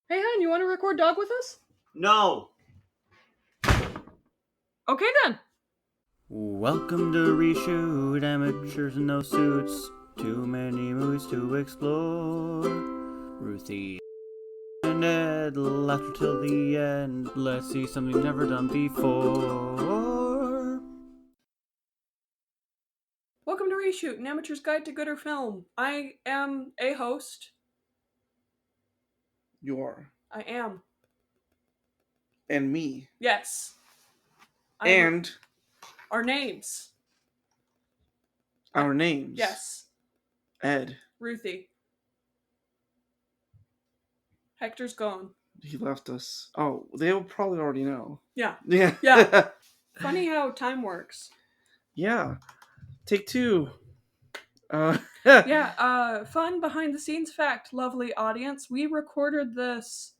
Hey, hon, you want to record Dog with us? No! Okay, then. Welcome to Reshoot, amateurs in no suits. Too many movies to explore. Ruthie and Ed, laughter till the end. Let's see something never done before. Welcome to Reshoot, an amateur's guide to gooder film. I am a host. You are. I am. And me. Yes. And our names. our names. Yes. Ed. Ruthie. Hector's gone. He left us. Oh, they'll probably already know. Yeah. Yeah. Yeah. Funny how time works. Yeah. Take two. Fun behind the scenes fact, lovely audience. We recorded this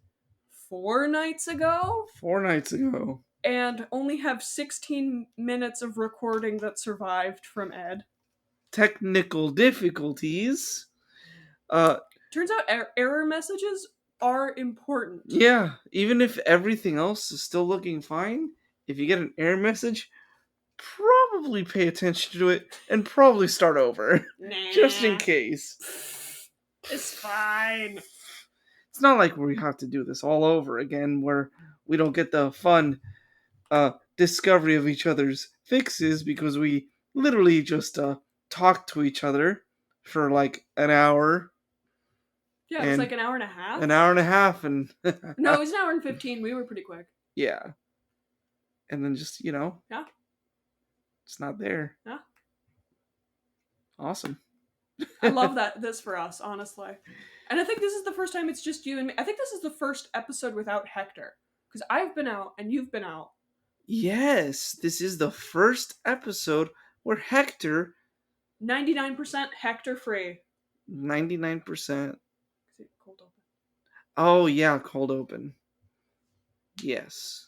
4 nights ago. 4 nights ago. And only have 16 minutes of recording that survived from Ed. Technical difficulties. Turns out error messages are important. Yeah, even if everything else is still looking fine, if you get an error message, probably pay attention to it and probably start over. Nah. Just in case. It's fine. It's not like we have to do this all over again where we don't get the fun discovery of each other's fixes because we literally just talk to each other for like an hour. Yeah, it was like an hour and a half. An hour and a half, and no, it was an hour and 15. We were pretty quick. Yeah. And then just, Yeah. It's not there. Yeah. Awesome. I love this for us, honestly. And I think this is the first time it's just you and me. I think this is the first episode without Hector. Because I've been out and you've been out. Yes, this is the first episode where Hector... 99% Hector-free. 99%. Is it cold open? Oh, yeah, cold open. Yes.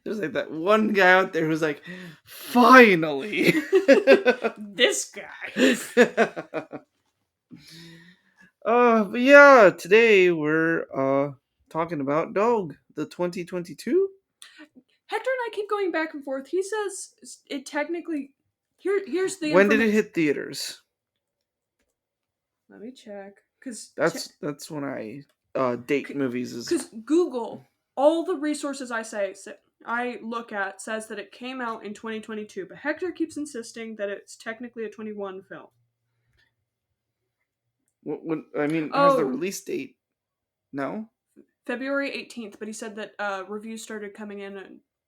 There's like that one guy out there who's like, finally! This guy! But yeah, today we're talking about Dog, the 2022. Hector and I keep going back and forth. He says it technically... Here's the When did it hit theaters? Let me check. Cause that's when I date movies. Because Google, all the resources I look at says that it came out in 2022, but Hector keeps insisting that it's technically a 21 film. What I mean, has the release date? No? February 18th, but he said that reviews started coming in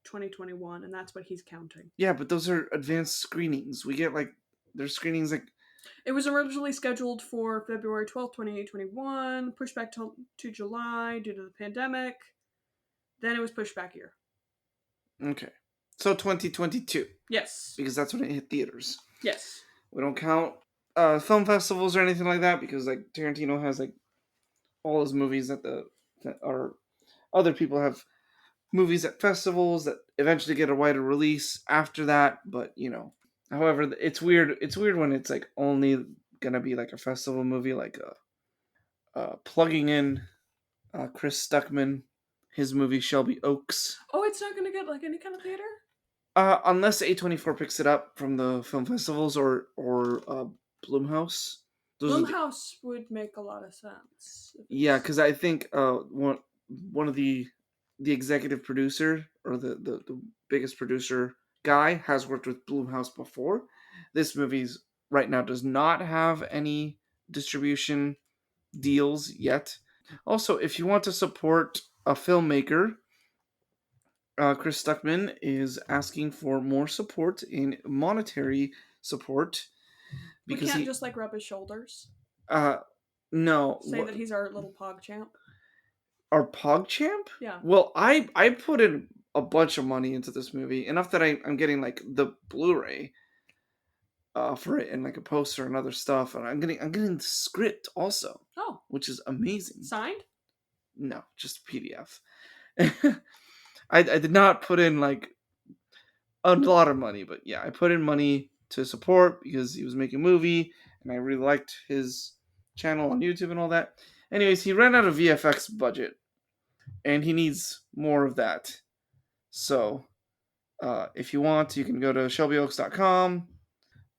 2021, and that's what he's counting. Yeah, but those are advanced screenings. We get there's screenings like... It was originally scheduled for February 12th, 2021, pushed back to July due to the pandemic. Then it was pushed back a year. Okay. So 2022. Yes. Because that's when it hit theaters. Yes. We don't count film festivals or anything like that because Tarantino has all his movies that are other people have movies at festivals that eventually get a wider release after that, but however, it's weird when it's only gonna be a festival movie, plugging in Chris Stuckman, his movie Shelby Oaks. Oh, it's not gonna get any kind of theater? Unless A24 picks it up from the film festivals or Blumhouse. Blumhouse would make a lot of sense. Yeah, because I think one of the executive producer or the biggest producer guy has worked with Blumhouse before. This movie's right now does not have any distribution deals yet. Also, if you want to support a filmmaker, Chris Stuckman is asking for more support in monetary support. Because we can't just rub his shoulders. No. Say that he's our little pog champ. Our pog champ? Yeah. Well, I put in a bunch of money into this movie, enough that I'm getting the Blu-ray for it and a poster and other stuff, and I'm getting the script also. Oh. Which is amazing. Signed? No, just PDF. I did not put in a lot of money, but yeah, I put in money to support because he was making a movie and I really liked his channel on YouTube and all that. Anyways, he ran out of VFX budget, and he needs more of that. So, if you want, you can go to shelbyoaks.com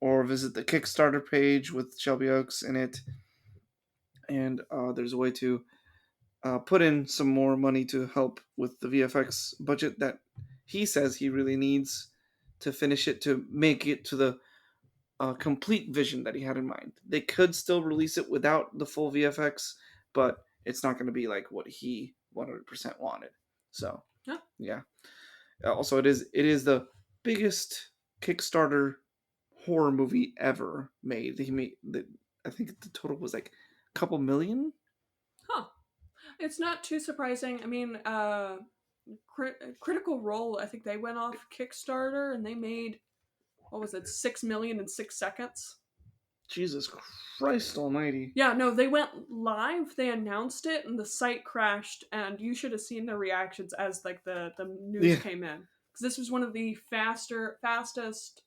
or visit the Kickstarter page with Shelby Oaks in it. And there's a way to put in some more money to help with the VFX budget that he says he really needs to finish it, to make it to the complete vision that he had in mind. They could still release it without the full VFX, but it's not going to be like what he 100% wanted. So, yeah. Also, it is the biggest Kickstarter horror movie ever made. He made, I think the total was like a couple million. Huh. It's not too surprising. I mean, Critical Role, I think they went off Kickstarter and they made, what was it, 6 million in 6 seconds? Jesus Christ almighty. Yeah, no, they went live, they announced it, and the site crashed, and you should have seen their reactions as, like, the news came in. Because this was one of the fastest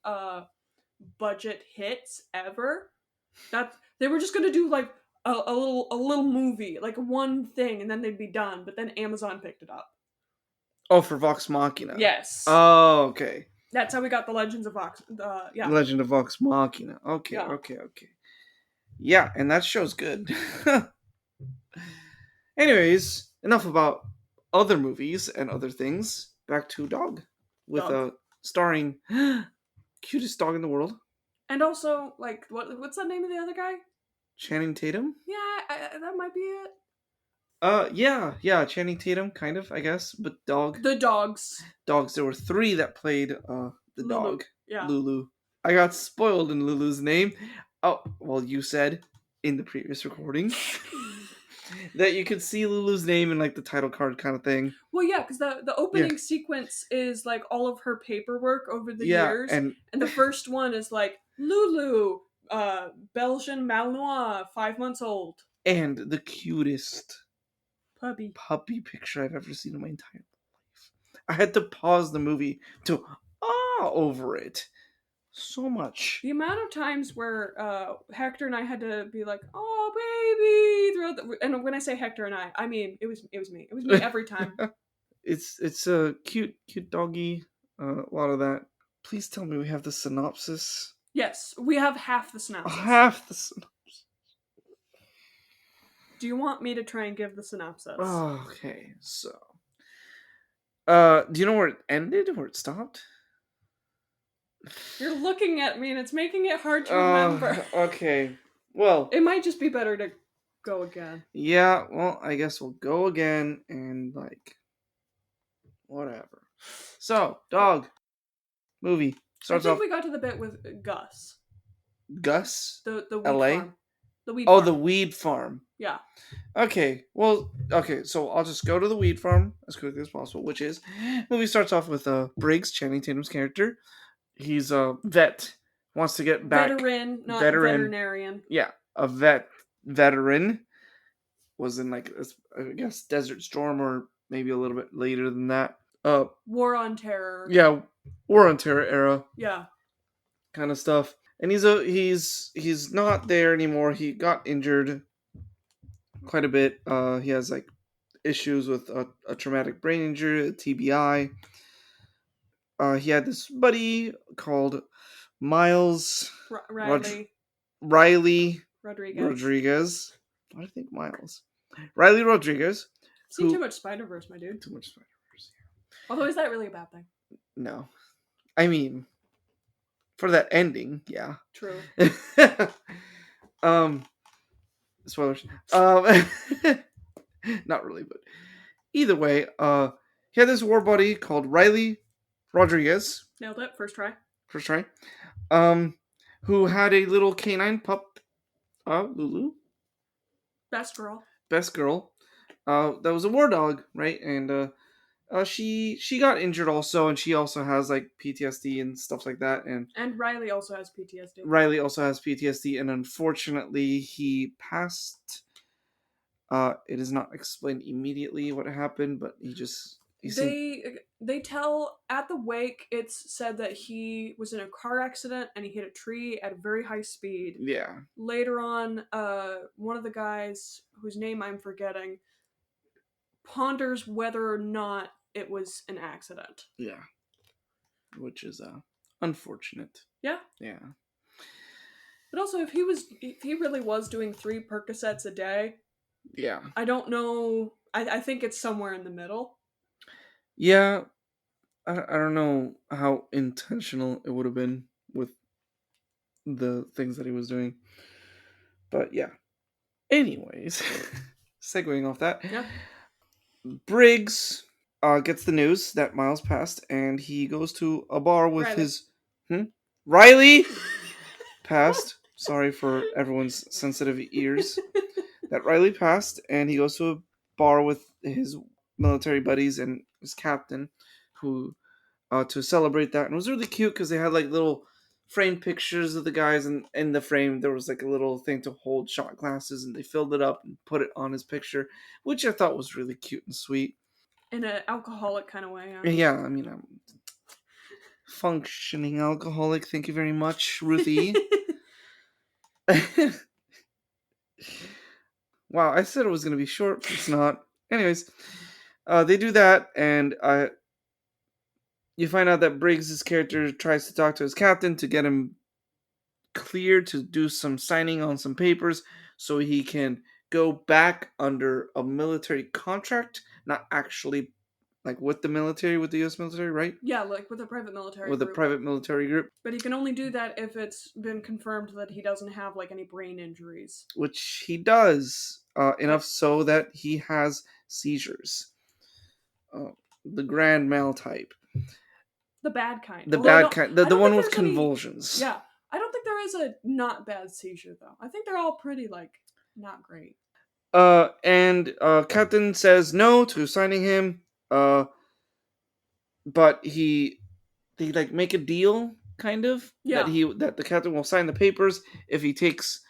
budget hits ever. They were just gonna do, like, a little movie, like one thing, and then they'd be done, but then Amazon picked it up. Oh, for Vox Machina. Yes. Oh, okay. That's how we got the Legends of Vox. Yeah. Legend of Vox Machina. Okay, yeah. Okay. Yeah, and that show's good. Anyways, enough about other movies and other things. Back to Dog. With starring cutest dog in the world. And also, like, what's the name of the other guy? Channing Tatum? Yeah, that might be it. Yeah, Channing Tatum, kind of, I guess, but dog. The dogs. Dogs. There were 3 that played the Lulu. dog. Yeah. Lulu. I got spoiled in Lulu's name. Oh, well, you said in the previous recording that you could see Lulu's name in, like, the title card kind of thing. Well, yeah, because the opening sequence is, like, all of her paperwork over the years. And the first one is, like, Lulu, Belgian Malinois, 5 months old. And the cutest puppy picture I've ever seen in my entire life. I had to pause the movie to over it. So much. The amount of times where Hector and I had to be like, "Oh, baby," throughout and when I say Hector and I mean it was me. It was me every time. It's a cute doggy. A lot of that. Please tell me we have the synopsis. Yes, we have half the synopsis. Half the synopsis. Do you want me to try and give the synopsis? Okay, so do you know where it ended? Where it stopped? You're looking at me and it's making it hard to remember. Okay. Well, it might just be better to go again. Yeah, well, I guess we'll go again and, like, whatever. So, Dog movie starts off. I think we got to the bit with Gus. Gus? The weed LA? farm. The weed farm. The weed farm. Yeah. Okay, so I'll just go to the weed farm as quickly as possible, which is, movie starts off with Briggs, Channing Tatum's character. He's a vet, wants to get back. Veteran, not veterinarian. Yeah, a veteran. Was in, like, I guess, Desert Storm, or maybe a little bit later than that. War on Terror. Yeah, War on Terror era. Yeah. Kind of stuff. And he's not there anymore. He got injured quite a bit. He has, like, issues with a traumatic brain injury, a TBI. He had this buddy called Miles Riley Rodriguez. Why do I think Miles? Riley Rodriguez. See, too much Spider-Verse, my dude. Too much Spider-Verse. Yeah. Although, is that really a bad thing? No. I mean, for that ending, yeah. True. Spoilers. Not really, but either way, he had this war buddy called Riley Rodriguez. Nailed it. First try. Who had a little canine pup, Lulu. Best girl. That was a war dog, right? And she got injured also, and she also has, like, PTSD and stuff like that. And Riley also has PTSD. And unfortunately, he passed. It is not explained immediately what happened, but he just They tell at the wake, it's said that he was in a car accident and he hit a tree at a very high speed. Yeah. Later on, one of the guys whose name I'm forgetting ponders whether or not it was an accident. Yeah. Which is unfortunate. Yeah. Yeah. But also, if he really was doing 3 Percocets a day, yeah, I don't know. I think it's somewhere in the middle. Yeah, I don't know how intentional it would have been with the things that he was doing. But yeah. Anyways, segueing off that. Yeah. Briggs gets the news that Miles passed, and he goes to a bar with Riley. his... Riley passed. Sorry for everyone's sensitive ears. That Riley passed, and he goes to a bar with his military buddies and his captain, who to celebrate that. And it was really cute because they had like little framed pictures of the guys, and in the frame there was like a little thing to hold shot glasses, and they filled it up and put it on his picture, which I thought was really cute and sweet. In an alcoholic kind of way. Yeah, I mean, I'm functioning alcoholic. Thank you very much, Ruthie. Wow, I said it was going to be short, but it's not. Anyways, they do that, and you find out that Briggs' character tries to talk to his captain to get him cleared to do some signing on some papers so he can go back under a military contract, not actually like with the military, with the U.S. military, right? Yeah, like with a private military with group. a private military group. But he can only do that if it's been confirmed that he doesn't have like any brain injuries. Which he does, enough so that he has seizures. The grand mal type. The bad kind. The bad kind. The one with convulsions. Yeah. I don't think there is a not bad seizure, though. I think they're all pretty, like, not great. And Captain says no to signing him. But they like make a deal, kind of. Yeah. That the captain will sign the papers if he takes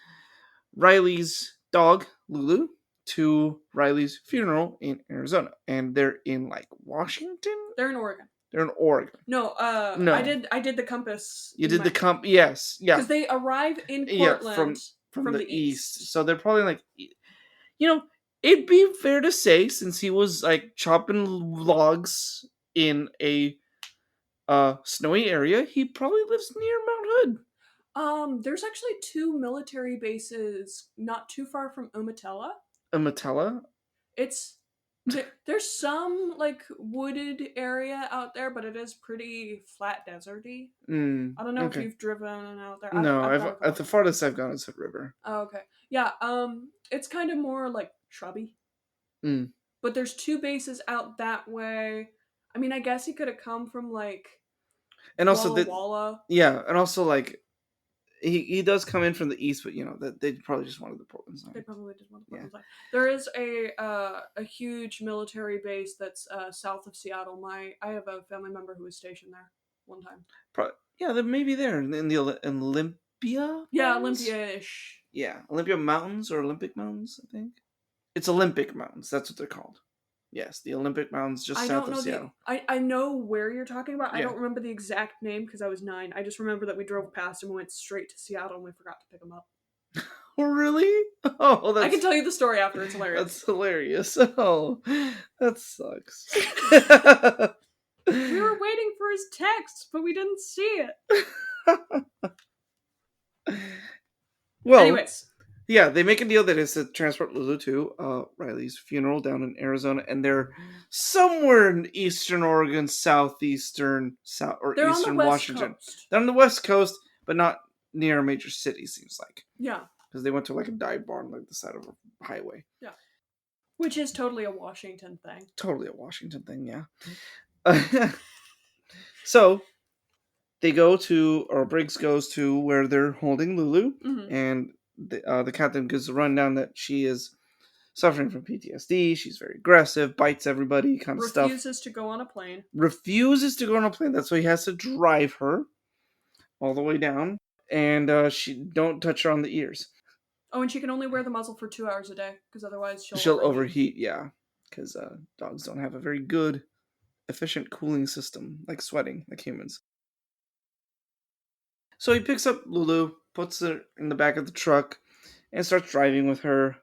Riley's dog, Lulu, to Riley's funeral in Arizona. And they're in like Washington? They're in Oregon. They're in Oregon. No. I did the compass. You did the yes, yeah. Because they arrive in Portland from the east. So they're probably like, it'd be fair to say, since he was like chopping logs in a snowy area, he probably lives near Mount Hood. There's actually 2 military bases not too far from Umatilla. Umatilla? There's some like wooded area out there, but it is pretty flat deserty. I don't know if you've driven out there. No, at the farthest I've gone is Hood River. Oh, okay. Yeah, it's kind of more like shrubby. But there's 2 bases out that way. I mean, I guess he could have come from like and also Walla Walla. Yeah, and also like he does come in from the east, but that they probably just wanted the Portland side. They probably just wanted the Portland side. There is a huge military base that's south of Seattle. I have a family member who was stationed there one time. They may be there in the Olympia. Yeah, Olympia-ish. Yeah, Olympia Mountains or Olympic Mountains, I think. It's Olympic Mountains. That's what they're called. Yes, the Olympic Mountains just south of Seattle. I know where you're talking about. Yeah. I don't remember the exact name because I was 9. I just remember that we drove past and we went straight to Seattle and we forgot to pick them up. Oh, really? Oh, I can tell you the story after. It's hilarious. That's hilarious. Oh, that sucks. We were waiting for his text, but we didn't see it. Well, anyways. Yeah, they make a deal that is to transport Lulu to Riley's funeral down in Arizona, and they're somewhere in eastern Oregon, they're eastern Washington. Coast. They're on the West Coast, but not near a major city, seems like. Yeah. Because they went to like a dive bar on like the side of a highway. Yeah. Which is totally a Washington thing. Totally a Washington thing, yeah. So they go to, or Briggs goes to where they're holding Lulu, and the captain gives a rundown that she is suffering from PTSD. She's very aggressive, bites everybody, kind of stuff. Refuses to go on a plane. That's why he has to drive her all the way down, and she don't touch her on the ears. Oh, and she can only wear the muzzle for 2 hours a day because otherwise she'll overheat. Yeah, because dogs don't have a very good efficient cooling system, like sweating, like humans. So he picks up Lulu, puts her in the back of the truck, and starts driving with her.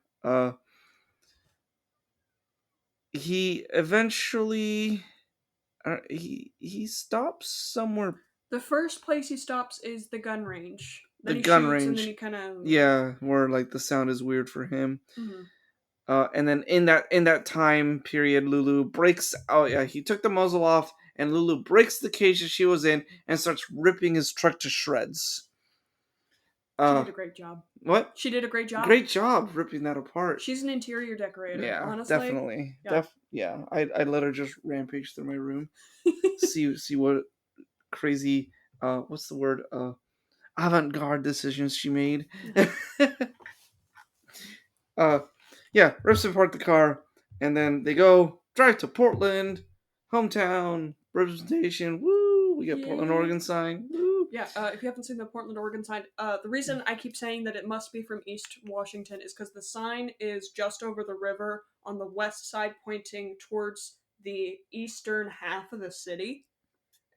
He eventually he stops somewhere. The first place he stops is the gun range. Then The he gun shoots, and then range. he kind of Where like the sound is weird for him. Mm-hmm. And then in that time period, Lulu breaks. Oh yeah, he took the muzzle off, and Lulu breaks the cage that she was in and starts ripping his truck to shreds. She did a great job. What? She did a great job. Great job ripping that apart. She's an interior decorator. Yeah, honestly, definitely. Yeah. I'd let her just rampage through my room, see what crazy what's the word avant-garde decisions she made. Rips apart the car, and then they drive to Portland, hometown representation. Woo! We got Portland, Oregon sign. Woo! Yeah, if you haven't seen the Portland, Oregon sign, the reason I keep saying that it must be from East Washington is because the sign is just over the river on the west side, pointing towards the eastern half of the city.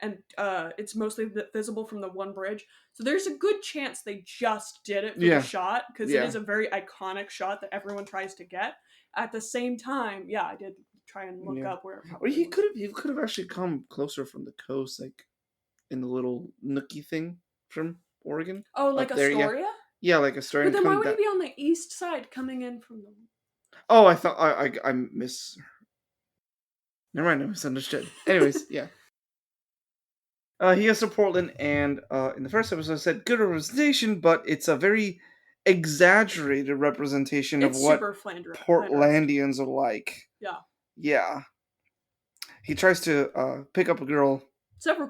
And it's mostly visible from the one bridge. So there's a good chance they just did it for the shot, because it is a very iconic shot that everyone tries to get. At the same time, I did try and look up where it Or he could have actually come closer from the coast, like in the little nookie thing from Oregon. Oh, like Astoria? Yeah, like Astoria. But then why would he be on the east side coming in from the... Oh, I thought I miss... Never mind, I misunderstood. Anyways, yeah. He goes to Portland, and in the first episode I said good representation, but it's a very exaggerated representation of what Portlandians are like. Yeah. Yeah. He tries to pick up a girl. Several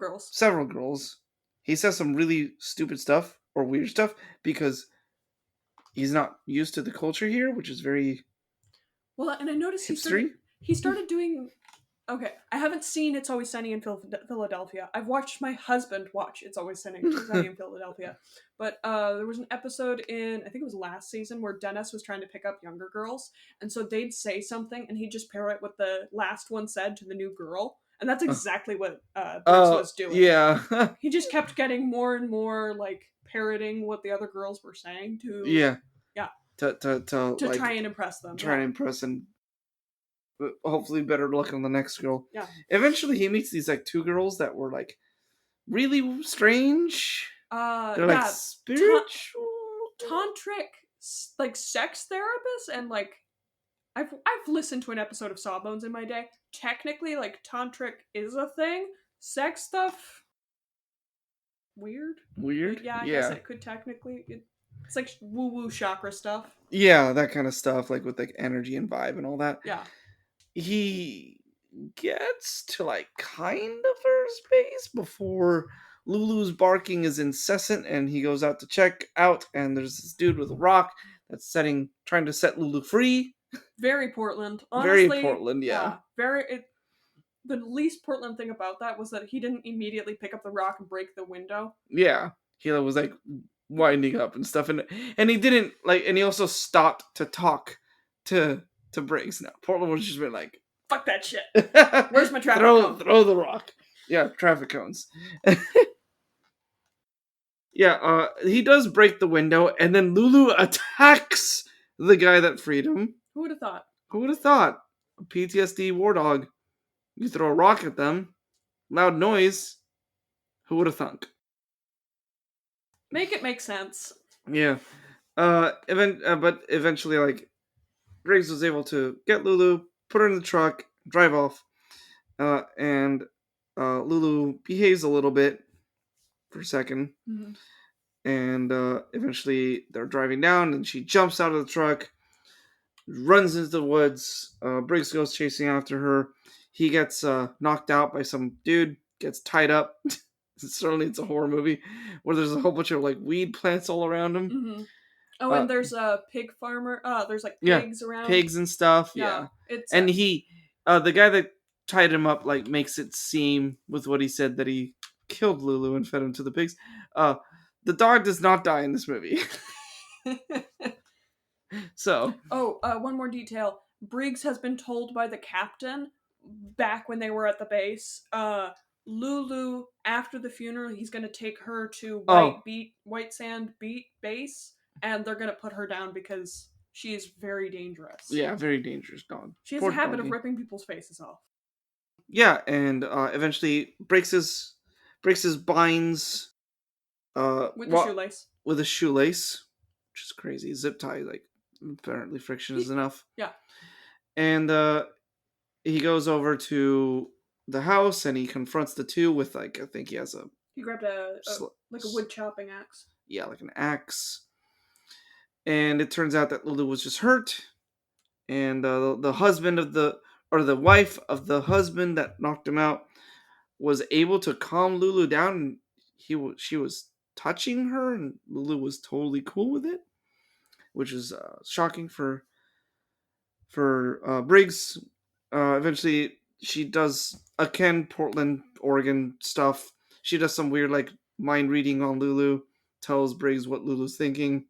girls. He says some really stupid stuff or weird stuff because he's not used to the culture here, which is very... Well, and I noticed he started doing... Okay, I haven't seen It's Always Sunny in Philadelphia. I've watched my husband watch It's Always Sunny in Philadelphia. But there was an episode in, I think it was last season, where Dennis was trying to pick up younger girls. And so they'd say something, and he'd just parrot what the last one said to the new girl. And that's exactly what Briggs was doing. Yeah. He just kept getting more and more, like, parroting what the other girls were saying to... Yeah. Yeah. To like, try and impress them. Try and impress and hopefully better luck on the next girl. Yeah. Eventually he meets these like two girls that were like really strange. They're like spiritual tantric like sex therapists, and like I've listened to an episode of Sawbones in my day. Technically, like, tantric is a thing. Sex stuff, weird. Yeah, I guess it could technically. It's like woo-woo chakra stuff. Yeah, that kind of stuff, like with like energy and vibe and all that. Yeah. He gets to like kind of first base before Lulu's barking is incessant, and he goes out to check out, and there's this dude with a rock that's trying to set Lulu free. Very Portland. Honestly, very Portland, yeah. The least Portland thing about that was that he didn't immediately pick up the rock and break the window. Yeah. He was like winding up and stuff, and he didn't like, and he also stopped to talk to Briggs. Now Portland was just been like, fuck that shit. Where's my traffic cone? Throw the rock. Yeah, traffic cones. Yeah, he does break the window, and then Lulu attacks the guy that freed him. Who would have thought? Who would have thought? A PTSD war dog. You throw a rock at them, loud noise. Who would have thunk? Make it make sense. Yeah. But eventually, like, Briggs was able to get Lulu, put her in the truck, drive off, and Lulu behaves a little bit for a second, and eventually they're driving down, and she jumps out of the truck, runs into the woods. Briggs goes chasing after her. He gets knocked out by some dude, gets tied up. Certainly it's a horror movie where there's a whole bunch of like weed plants all around him. Oh, and there's a pig farmer. There's like pigs around. Pigs and stuff. Yeah. And he, the guy that tied him up, like makes it seem with what he said that he killed Lulu and fed him to the pigs. The dog does not die in this movie. So. Oh, one more detail. Briggs has been told by the captain back when they were at the base, Lulu, after the funeral, he's gonna take her to White Sand base, and they're gonna put her down because she is very dangerous. Yeah, very dangerous dog. She has a habit of ripping people's faces off. Yeah, and eventually breaks his binds. With the shoelace. With a shoelace, which is crazy. Zip tie, like, apparently friction is enough. Yeah. And he goes over to the house and he confronts the two with, like, I think he has a... He grabbed a wood chopping axe. Yeah, like an axe. And it turns out that Lulu was just hurt. And the husband of the wife of the husband that knocked him out was able to calm Lulu down. And she was touching her, and Lulu was totally cool with it, which is shocking for Briggs. Eventually, she does Portland, Oregon stuff. She does some weird, like, mind reading on Lulu, tells Briggs what Lulu's thinking,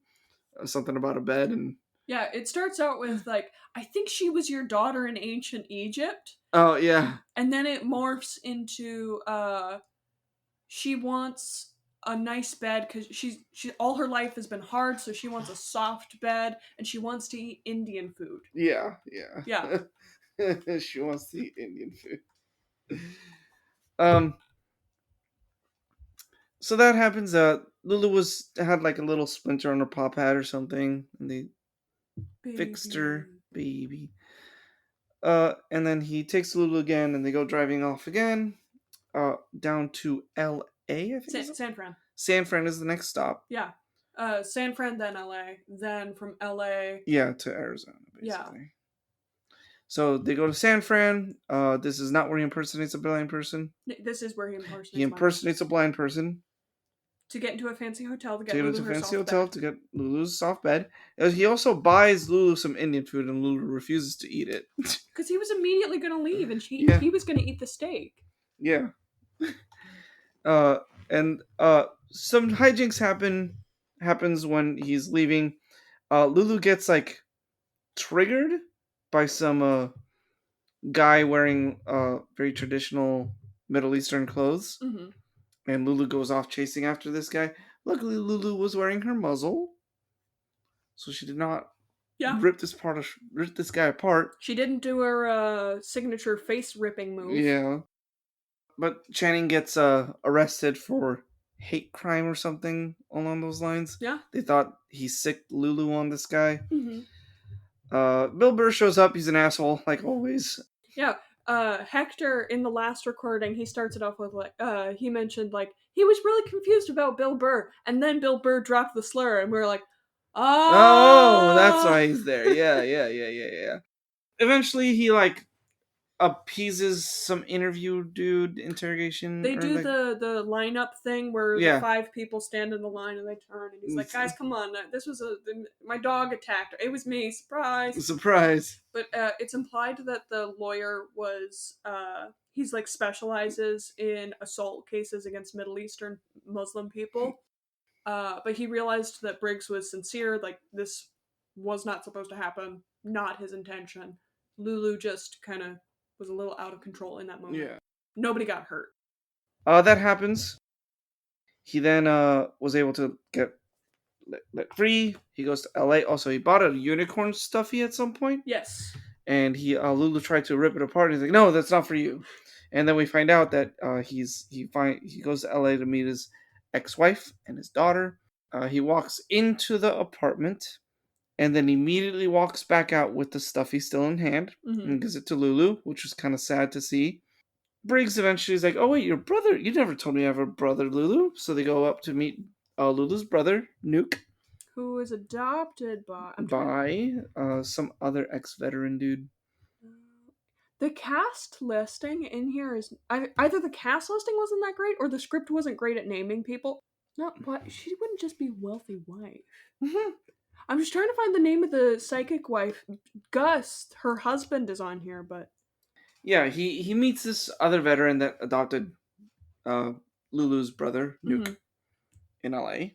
something about a bed, and... Yeah, it starts out with, like, I think she was your daughter in ancient Egypt. Oh, yeah. And then it morphs into, she wants a nice bed because she all her life has been hard, so she wants a soft bed, and she wants to eat Indian food. Yeah. Yeah. She wants to eat Indian food. So that happens. Lulu had like a little splinter on her paw pad or something, and they fixed her, baby. And then he takes Lulu again, and they go driving off again, down to L.A. I think San Fran. San Fran is the next stop. Yeah. San Fran, then L.A., then from L.A. Yeah, to Arizona, basically. Yeah. So they go to San Fran. This is not where he impersonates a blind person. This is where he impersonates. He impersonates a blind person. To get into a fancy hotel to get to get Lulu's soft bed. He also buys Lulu some Indian food, and Lulu refuses to eat it because he was immediately going to leave, and he was going to eat the steak. Yeah. And some hijinks happens when he's leaving. Lulu gets like triggered by some guy wearing very traditional Middle Eastern clothes. Mm-hmm. And Lulu goes off chasing after this guy. Luckily, Lulu was wearing her muzzle, so she did not rip this guy apart. She didn't do her signature face ripping move. Yeah, but Channing gets arrested for hate crime or something along those lines. Yeah, they thought he sicked Lulu on this guy. Mm-hmm. Bill Burr shows up. He's an asshole, like always. Yeah. Hector, in the last recording, he starts it off with, like, he mentioned, like, he was really confused about Bill Burr, and then Bill Burr dropped the slur, and we were like, oh, that's why he's there. Yeah. Eventually, he, like, appeases some interrogation. They do the lineup thing where the 5 people stand in the line and they turn, and he's like, guys, come on, this was my dog attacked her. It was me, surprise. But it's implied that the lawyer was he's like specializes in assault cases against Middle Eastern Muslim people, but he realized that Briggs was sincere, like this was not supposed to happen, not his intention. Lulu just kind of was a little out of control in that moment. Yeah. Nobody got hurt. That happens. He then was able to get let free. He goes to LA. Also, he bought a unicorn stuffy at some point. Yes. And Lulu tried to rip it apart. He's like, no, that's not for you. And then we find out that he goes to LA to meet his ex-wife and his daughter. He walks into the apartment and then immediately walks back out with the stuffy still in hand and gives it to Lulu, which was kind of sad to see. Briggs eventually is like, oh wait, your brother, you never told me I have a brother, Lulu. So they go up to meet Lulu's brother, Nuke. Who is adopted by some other ex-veteran dude. The cast listing in here is either the cast listing wasn't that great or the script wasn't great at naming people. No, but she wouldn't just be wealthy wife. I'm just trying to find the name of the psychic wife. Gus, her husband, is on here, but yeah, he meets this other veteran that adopted Lulu's brother, Nuke, in LA.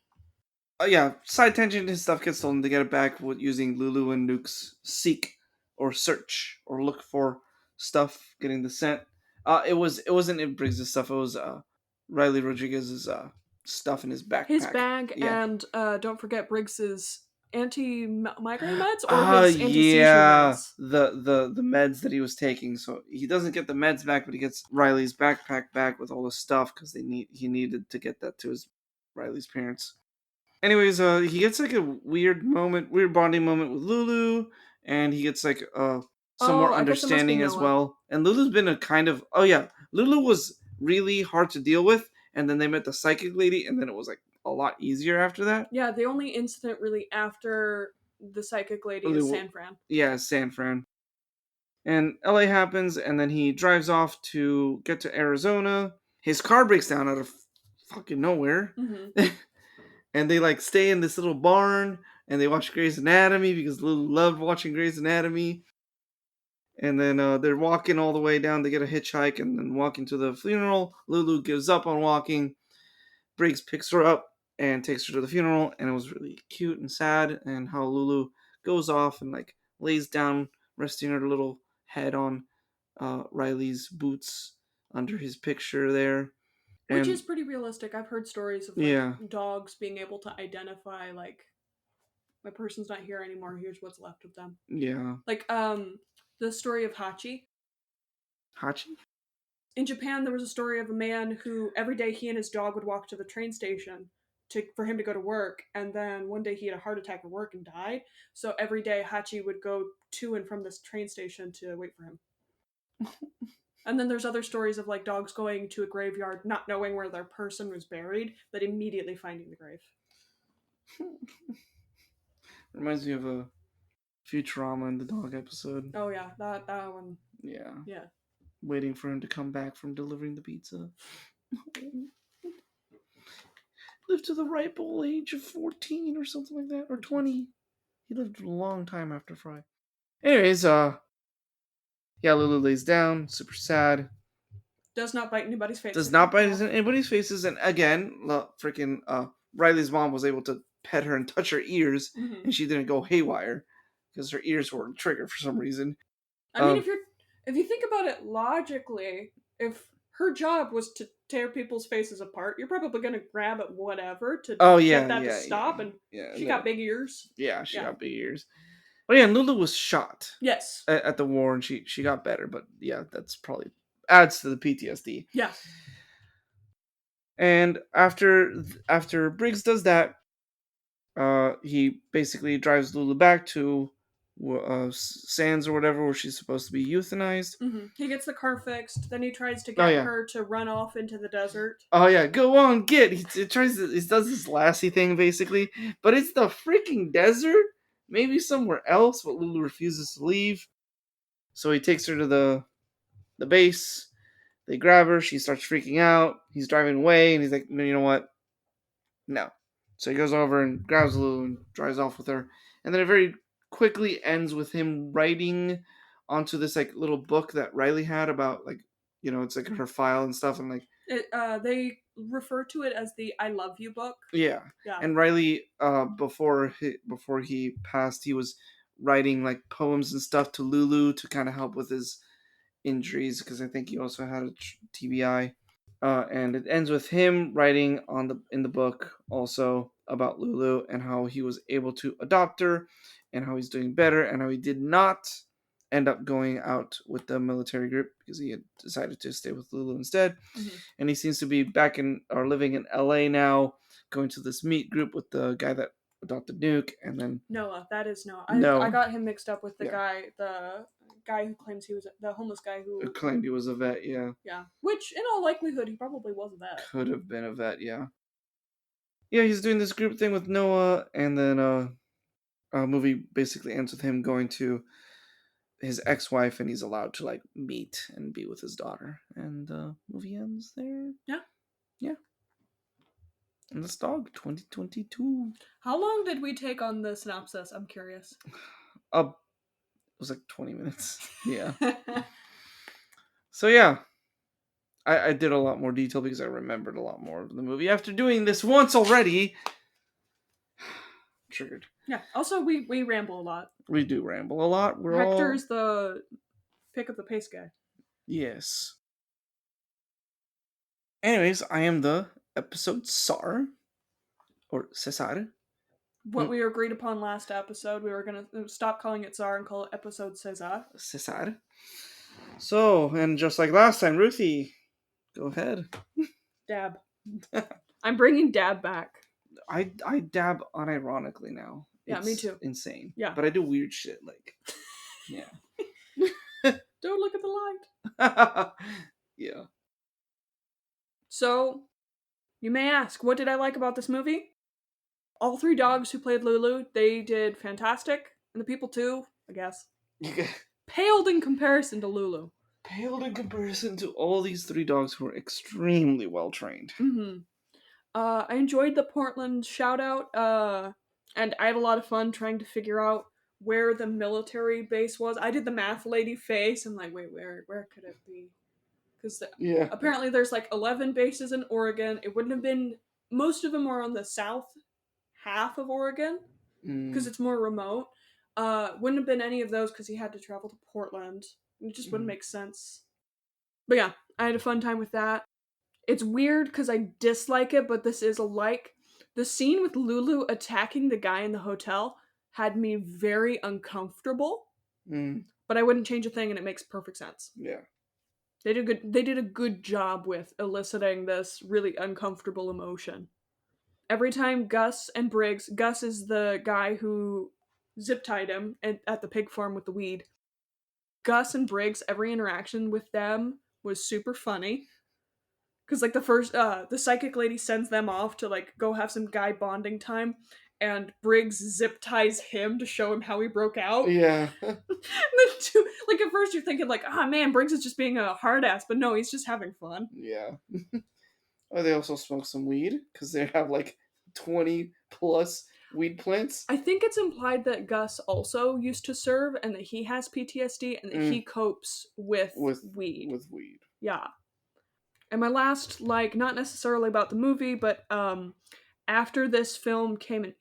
Yeah, side tangent, his stuff gets stolen. They get it back with using Lulu and Nuke's seek or search or look for stuff, getting the scent. It wasn't Briggs' stuff. It was Riley Rodriguez's stuff in his backpack. His bag, and don't forget Briggs's anti-migraine meds or his anti-seizure meds. The meds that he was taking. So he doesn't get the meds back, but he gets Riley's backpack back with all the stuff because he needed to get that to Riley's parents. Anyways, he gets like a weird bonding moment with Lulu, and he gets like some more understanding as well. And Lulu's been a kind of Lulu was really hard to deal with, and then they met the psychic lady, and then it was like a lot easier after that. Yeah, the only incident really after the psychic lady is San Fran. Yeah, San Fran. And LA happens, and then he drives off to get to Arizona. His car breaks down out of fucking nowhere. Mm-hmm. And they like stay in this little barn, and they watch Grey's Anatomy because Lulu loved watching Grey's Anatomy. And then they're walking all the way down to get a hitchhike, and then walking to the funeral. Lulu gives up on walking. Briggs picks her up and takes her to the funeral, and it was really cute and sad. And how Lulu goes off and like lays down, resting her little head on Riley's boots under his picture there. Which is pretty realistic. I've heard stories of like dogs being able to identify like my person's not here anymore, here's what's left of them. Yeah. Like the story of Hachi. Hachi? In Japan there was a story of a man who every day he and his dog would walk to the train station for him to go to work, and then one day he had a heart attack at work and died. So every day Hachi would go to and from this train station to wait for him. And then there's other stories of like dogs going to a graveyard, not knowing where their person was buried, but immediately finding the grave. Reminds me of a Futurama in the dog episode. Oh yeah, that one. Yeah. Yeah. Waiting for him to come back from delivering the pizza. Lived to the ripe old age of 14 or something like that, or 20. He lived a long time after Fry. Anyways, Lulu lays down, super sad. Does not bite anybody's face. Does not bite anybody's faces, and again, freaking Riley's mom was able to pet her and touch her ears, and she didn't go haywire because her ears were triggered for some reason. I mean, if you think about it logically, if her job was to tear people's faces apart, you're probably going to grab at whatever to get that to stop, and she got big ears. Yeah, she got big ears. But yeah, Lulu was shot. Yes. At the war, and she got better, but yeah, that's probably adds to the PTSD. Yeah. And after Briggs does that, he basically drives Lulu back to Sands or whatever, where she's supposed to be euthanized. Mm-hmm. He gets the car fixed. Then he tries to get her to run off into the desert. Oh yeah, go on, get. He does this Lassie thing basically, but it's the freaking desert. Maybe somewhere else, but Lulu refuses to leave. So he takes her to the base. They grab her. She starts freaking out. He's driving away, and he's like, "No, you know what? No." So he goes over and grabs Lulu and drives off with her. And then it very quickly ends with him writing onto this like little book that Riley had about like, it's like her file and stuff, and like they refer to it as the "I Love You" book. Yeah. And Riley, before he passed, he was writing like poems and stuff to Lulu to kind of help with his injuries, because I think he also had a TBI. And it ends with him writing in the book also about Lulu and how he was able to adopt her and how he's doing better and how he did not end up going out with the military group because he had decided to stay with Lulu instead. Mm-hmm. And he seems to be back living in LA now, going to this meet group with the guy that adopted Nuke, and then Noah. That is Noah. I got him mixed up with the guy who claims he was the homeless guy who claimed he was a vet. Yeah. Yeah. Which, in all likelihood, he probably was a vet. Could have been a vet. Yeah. Yeah, he's doing this group thing with Noah, and then movie basically ends with him going to his ex-wife, and he's allowed to like meet and be with his daughter, and movie ends there. Yeah. And this dog, 2022. How long did we take on the synopsis? I'm curious. It was like 20 minutes. Yeah. So yeah, I did a lot more detail because I remembered a lot more of the movie after doing this once already. Triggered. Yeah. Also, we ramble a lot. We do ramble a lot. Hector's the pick up the pace guy. Yes. Anyways, I am the episode Tsar. Or Cesar. What we agreed upon last episode, we were going to stop calling it Tsar and call it episode Cesar. Cesar. So, and just like last time, Ruthie, go ahead. Dab. I'm bringing dab back. I dab unironically now. Yeah, me too. Insane. Yeah. But I do weird shit like, yeah. Don't look at the light. Yeah. So, you may ask, what did I like about this movie? All three dogs who played Lulu, they did fantastic. And the people too, I guess. Paled in comparison to Lulu. Paled in comparison to all these three dogs who are extremely well trained. Mm-hmm. I enjoyed the Portland shout out, and I had a lot of fun trying to figure out where the military base was. I did the math lady face and like, wait, where could it be? Because apparently there's like 11 bases in Oregon. It wouldn't have been, most of them are on the south half of Oregon because it's more remote. Wouldn't have been any of those because he had to travel to Portland. It just wouldn't make sense. But yeah, I had a fun time with that. It's weird because I dislike it, but this is a like. The scene with Lulu attacking the guy in the hotel had me very uncomfortable. But I wouldn't change a thing, and it makes perfect sense. Yeah. They did a good job with eliciting this really uncomfortable emotion. Every time Gus and Briggs, Gus is the guy who zip-tied him at the pig farm with the weed. Gus and Briggs, every interaction with them was super funny. Because, like, the psychic lady sends them off to, like, go have some guy bonding time, and Briggs zip-ties him to show him how he broke out. Yeah. And then, at first you're thinking, like, man, Briggs is just being a hard-ass, but no, he's just having fun. Yeah. Oh, they also smoke some weed, because they have, like, 20-plus weed plants. I think it's implied that Gus also used to serve, and that he has PTSD, and that he copes with weed. With weed. Yeah. And my last, like, not necessarily about the movie, but after this film came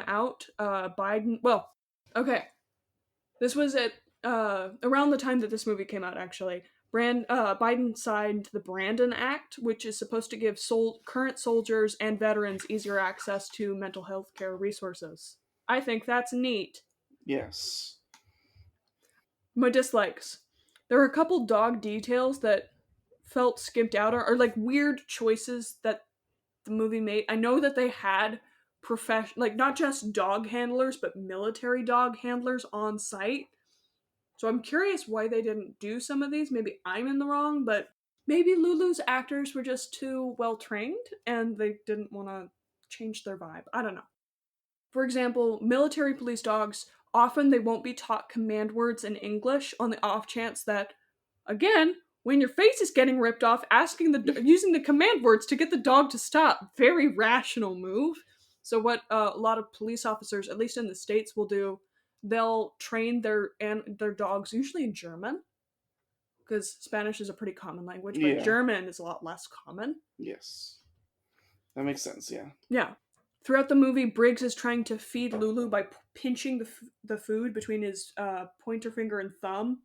out, Biden... Well, okay. This was at around the time that this movie came out, actually. Biden signed the Brandon Act, which is supposed to give current soldiers and veterans easier access to mental health care resources. I think that's neat. Yes. My dislikes. There are a couple dog details that felt skipped out, or like weird choices that the movie made. I know that they had not just dog handlers, but military dog handlers on site. So I'm curious why they didn't do some of these. Maybe I'm in the wrong, but maybe Lulu's actors were just too well trained and they didn't want to change their vibe. I don't know. For example, military police dogs, often they won't be taught command words in English on the off chance that, again, when your face is getting ripped off, using the command words to get the dog to stop. Very rational move. So what a lot of police officers, at least in the States, will do, they'll train their dogs, usually in German, because Spanish is a pretty common language, but German is a lot less common. Yes. That makes sense, yeah. Yeah. Throughout the movie, Briggs is trying to feed Lulu by pinching the food between his pointer finger and thumb,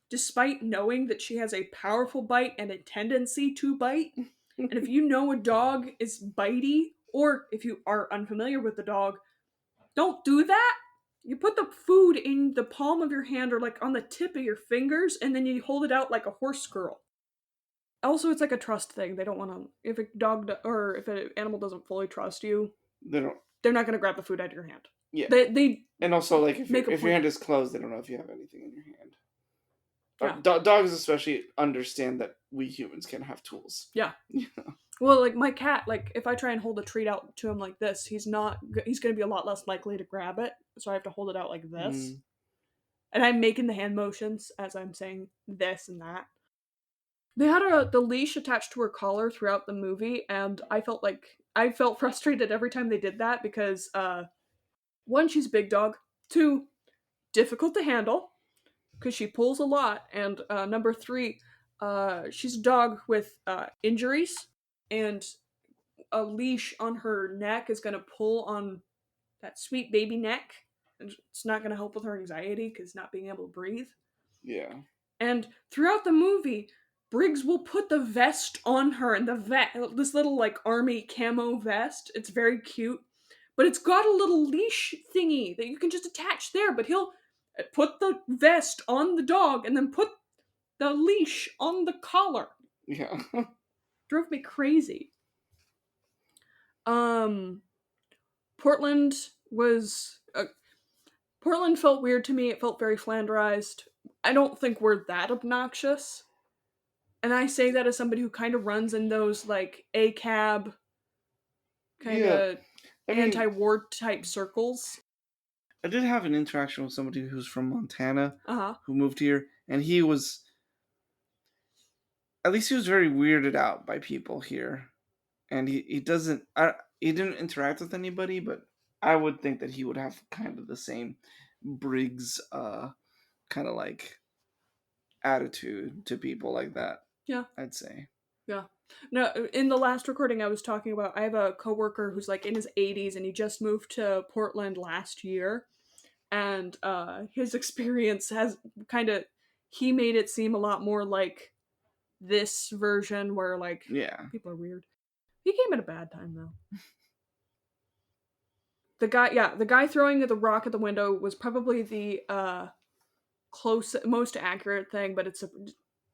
despite knowing that she has a powerful bite and a tendency to bite. And if you know a dog is bitey, or if you are unfamiliar with the dog, don't do that. You put the food in the palm of your hand or like on the tip of your fingers, and then you hold it out like a horse squirrel. Also, it's like a trust thing. They don't want to, if a dog or if an animal doesn't fully trust you, they're not going to grab the food out of your hand. Yeah. They and also, like, if your hand is closed, they don't know if you have anything in your hand. Yeah. Dogs especially understand that we humans can have tools. Yeah. Well, like my cat, like if I try and hold a treat out to him like this, he's going to be a lot less likely to grab it. So I have to hold it out like this. And I'm making the hand motions as I'm saying this and that. They had the leash attached to her collar throughout the movie, and I felt frustrated every time they did that because, 1, she's a big dog. 2, difficult to handle because she pulls a lot. And number 3, she's a dog with injuries, and a leash on her neck is going to pull on that sweet baby neck. And it's not going to help with her anxiety because not being able to breathe. Yeah. And throughout the movie, Briggs will put the vest on her, and this little like army camo vest. It's very cute, but it's got a little leash thingy that you can just attach there. But he'll put the vest on the dog and then put the leash on the collar. Yeah. Drove me crazy. Portland was Portland felt weird to me. It felt very Flanderized. I don't think we're that obnoxious. And I say that as somebody who kind of runs in those like ACAB kind of anti-war type circles. I did have an interaction with somebody who's from Montana Uh-huh. who moved here, and he was very weirded out by people here. And he didn't interact with anybody, but I would think that he would have kind of the same Briggs kind of like attitude to people like that. Yeah. I'd say. Yeah. No, in the last recording I was talking about, I have a coworker who's like in his 80s and he just moved to Portland last year. And his experience has he made it seem a lot more like this version where like people are weird. He came at a bad time though. The guy throwing the rock at the window was probably the most accurate thing, but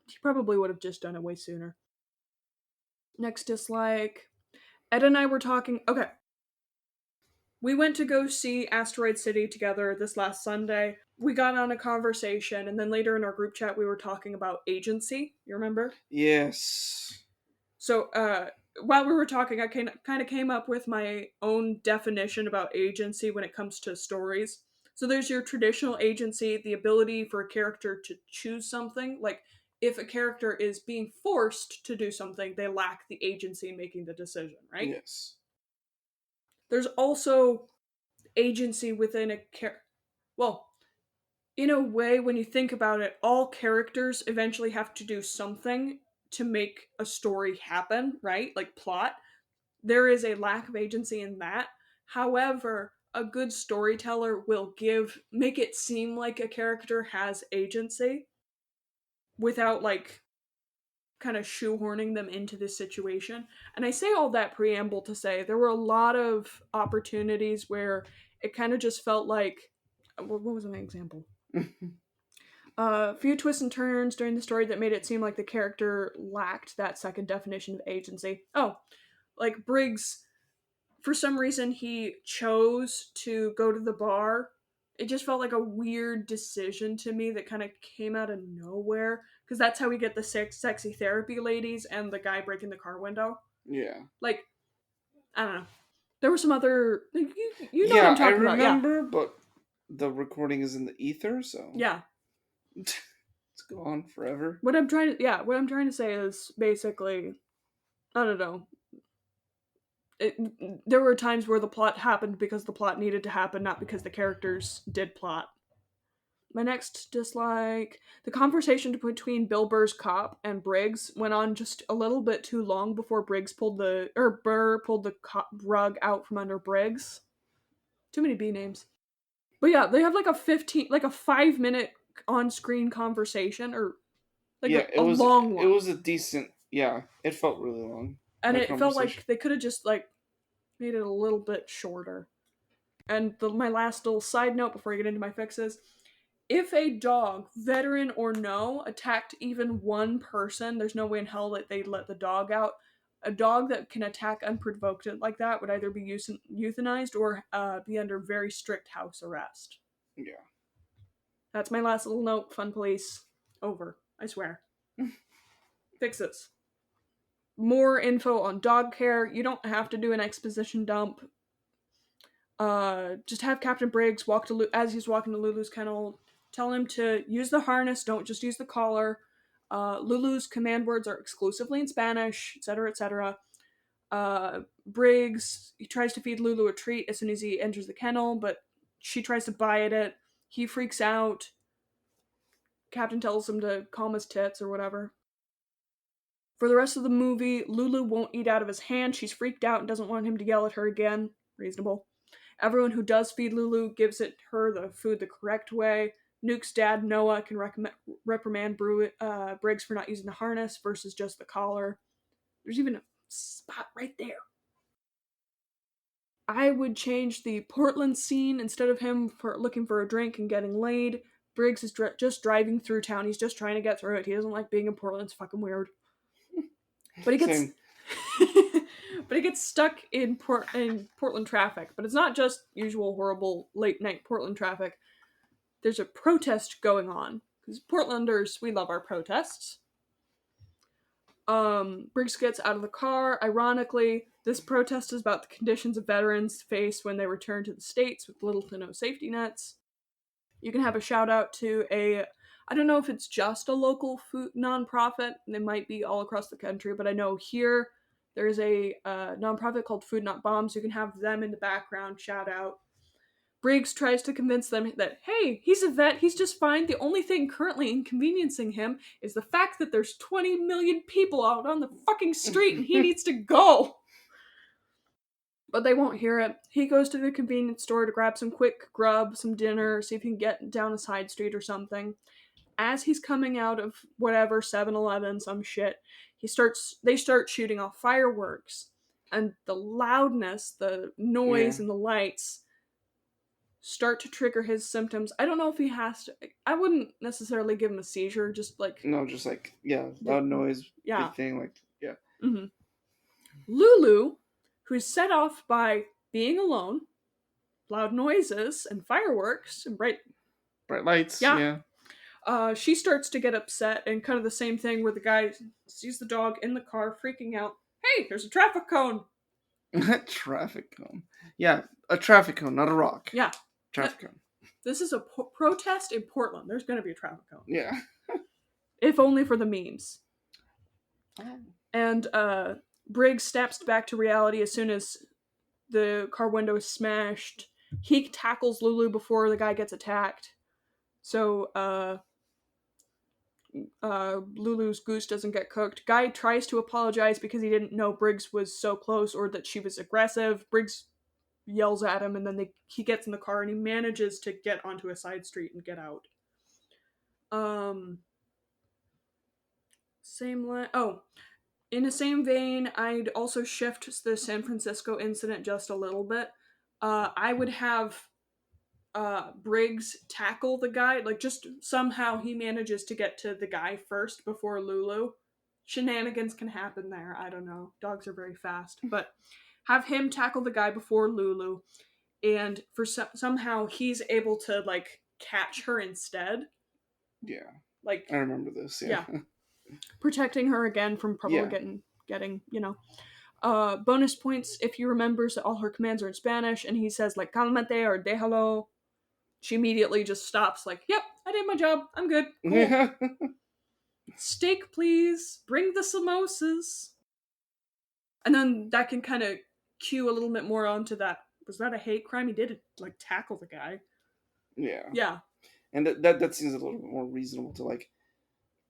he probably would have just done it way sooner. Next dislike. Ed and I were talking. Okay. We went to go see Asteroid City together this last Sunday. We got on a conversation, and then later in our group chat, we were talking about agency. You remember? Yes. So, while we were talking, I kind of came up with my own definition about agency when it comes to stories. So there's your traditional agency, the ability for a character to choose something. Like, if a character is being forced to do something, they lack the agency in making the decision, right? Yes. There's also agency within a well, in a way, when you think about it, all characters eventually have to do something to make a story happen, right? Like plot. There is a lack of agency in that. However, a good storyteller will make it seem like a character has agency without like kind of shoehorning them into this situation. And I say all that preamble to say there were a lot of opportunities where it kind of just felt like, what was my example? A few twists and turns during the story that made it seem like the character lacked that second definition of agency. Oh, like Briggs, for some reason he chose to go to the bar. It just felt like a weird decision to me that kind of came out of nowhere. Because that's how we get the sexy therapy ladies and the guy breaking the car window. Yeah. Like, I don't know. There were some other... You know what I'm talking about. Yeah, I remember, but the recording is in the ether, so... Yeah. It's gone forever. What I'm trying to say is basically... I don't know. There were times where the plot happened because the plot needed to happen, not because the characters did plot. My next dislike, the conversation between Bill Burr's cop and Briggs went on just a little bit too long before Burr pulled the rug out from under Briggs. Too many B names. But yeah, they have like a 5-minute on-screen conversation, or like a long one. It was a decent, it felt really long. And it felt like they could have just like made it a little bit shorter. And my last little side note before I get into my fixes, if a dog, veteran or no, attacked even one person, there's no way in hell that they'd let the dog out. A dog that can attack unprovoked like that would either be euthanized or be under very strict house arrest. Yeah. That's my last little note. Fun police. Over. I swear. Fixes. More info on dog care. You don't have to do an exposition dump. Just have Captain Briggs as he's walking to Lulu's kennel. Tell him to use the harness, don't just use the collar. Lulu's command words are exclusively in Spanish, etc., etc. Briggs, he tries to feed Lulu a treat as soon as he enters the kennel, but she tries to bite it. He freaks out. Captain tells him to calm his tits or whatever. For the rest of the movie, Lulu won't eat out of his hand. She's freaked out and doesn't want him to yell at her again. Reasonable. Everyone who does feed Lulu gives her the food the correct way. Nuke's dad, Noah, can reprimand Briggs for not using the harness versus just the collar. There's even a spot right there. I would change the Portland scene. Instead of him looking for a drink and getting laid, Briggs is just driving through town. He's just trying to get through it. He doesn't like being in Portland. It's fucking weird. But he gets but he gets stuck in Portland traffic. But it's not just usual horrible late night Portland traffic. There's a protest going on. Because Portlanders, we love our protests. Briggs gets out of the car. Ironically, this protest is about the conditions of veterans face when they return to the States with little to no safety nets. You can have a shout out to I don't know if it's just a local food nonprofit. They might be all across the country, but I know here there's a nonprofit called Food Not Bombs. You can have them in the background shout out. Briggs tries to convince them that, hey, he's a vet, he's just fine. The only thing currently inconveniencing him is the fact that there's 20 million people out on the fucking street and he needs to go. But they won't hear it. He goes to the convenience store to grab some quick grub, some dinner, see if he can get down a side street or something. As he's coming out of whatever, 7-Eleven, some shit, they start shooting off fireworks. And the loudness, the noise, and the lights start to trigger his symptoms. I don't know if he has to. I wouldn't necessarily give him a seizure, just like... No, just like, loud noise, big thing, like, Mm-hmm. Lulu, who's set off by being alone, loud noises, and fireworks, and bright lights, she starts to get upset, and kind of the same thing where the guy sees the dog in the car, freaking out. Hey, there's a traffic cone! A traffic cone. Yeah, a traffic cone, not a rock. Yeah. Traffic cone. This is a protest in Portland. There's going to be a traffic cone. Yeah. If only for the memes. Oh. And Briggs snaps back to reality as soon as the car window is smashed. He tackles Lulu before the guy gets attacked. So, Lulu's goose doesn't get cooked. Guy tries to apologize because he didn't know Briggs was so close or that she was aggressive. Briggs yells at him, and then he gets in the car and he manages to get onto a side street and get out. In the same vein, I'd also shift the San Francisco incident just a little bit. I would have Briggs tackle the guy, like just somehow he manages to get to the guy first before Lulu. Shenanigans can happen there, I don't know. Dogs are very fast, but have him tackle the guy before Lulu, and for somehow he's able to like catch her instead. Yeah. Like, I remember this, yeah. Protecting her again from probably getting, bonus points if he remembers that all her commands are in Spanish, and he says like calmate or déjalo. She immediately just stops like, yep, I did my job. I'm good. Cool. Steak, please. Bring the samosas. And then that can kind of cue a little bit more onto that. Was that a hate crime? He did like tackle the guy. Yeah. Yeah. And that seems a little bit more reasonable to like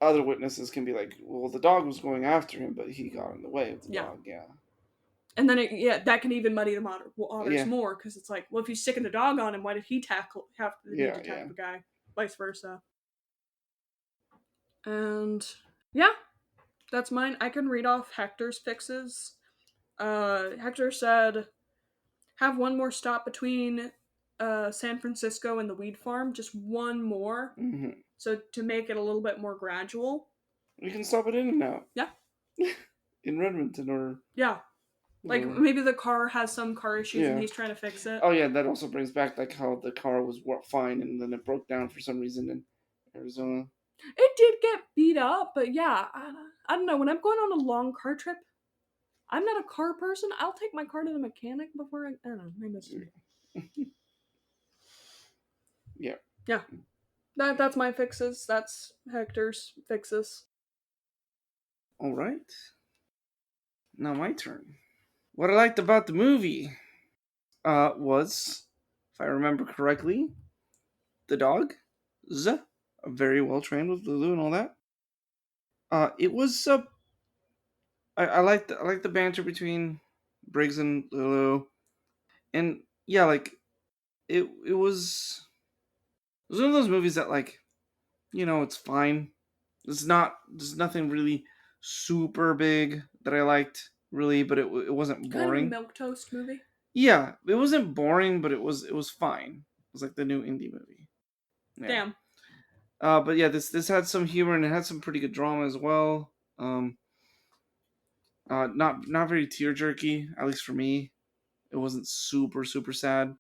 other witnesses can be like, well, the dog was going after him, but he got in the way of the dog. Yeah. And then that can even muddy the waters more, because it's like, well, if he's sicking the dog on him, why did he have to tackle the guy? Vice versa. And that's mine. I can read off Hector's fixes. Hector said, have one more stop between San Francisco and the weed farm, just one more. Mm-hmm. So to make it a little bit more gradual. We can stop it in and out. Yeah. In Redmonton or... Yeah. Like, maybe the car has some car issues and he's trying to fix it. Oh, yeah, that also brings back, like, how the car was fine and then it broke down for some reason in Arizona. It did get beat up, but yeah, I don't know. When I'm going on a long car trip, I'm not a car person. I'll take my car to the mechanic before I don't know. Maybe that's me. Yeah. Yeah. That's my fixes. That's Hector's fixes. All right. Now my turn. What I liked about the movie was, if I remember correctly, the dog, very well trained with Lulu and all that. It was I liked the banter between Briggs and Lulu, and yeah, like it was was one of those movies that, like, it's fine. There's nothing really super big that I liked, really, but it wasn't boring. Kind of a milquetoast movie. Yeah, it wasn't boring, but it was fine. It was like the new indie movie. Yeah. Damn. But yeah, this had some humor and it had some pretty good drama as well. Not very tear jerky, at least for me. It wasn't super super sad.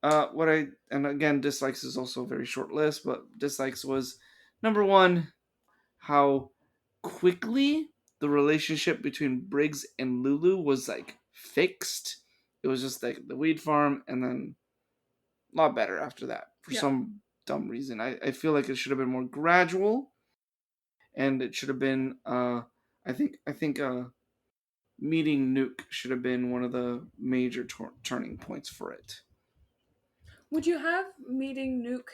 And again, dislikes is also a very short list, but dislikes was number one, how quickly the relationship between Briggs and Lulu was like fixed. It was just like the weed farm, and then a lot better after that for some dumb reason. I feel like it should have been more gradual, and it should have been I think meeting Nuke should have been one of the major turning points for it. Would you have meeting Nuke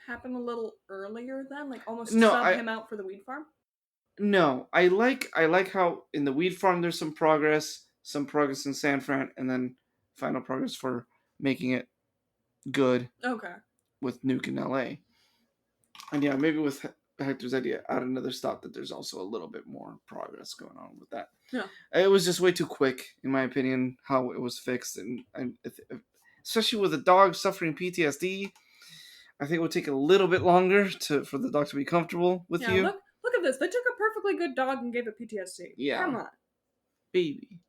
happen a little earlier then, like almost him out for the weed farm? No, I like how in the weed farm there's some progress in San Fran, and then final progress for making it good. Okay. With Nuke in LA. And yeah, maybe with Hector's idea, add another stop that there's also a little bit more progress going on with that. Yeah. It was just way too quick, in my opinion, how it was fixed, and especially with a dog suffering PTSD, I think it would take a little bit longer for the dog to be comfortable with you. Look at this. They took a perfectly good dog and gave it PTSD. Yeah. Come on. Baby.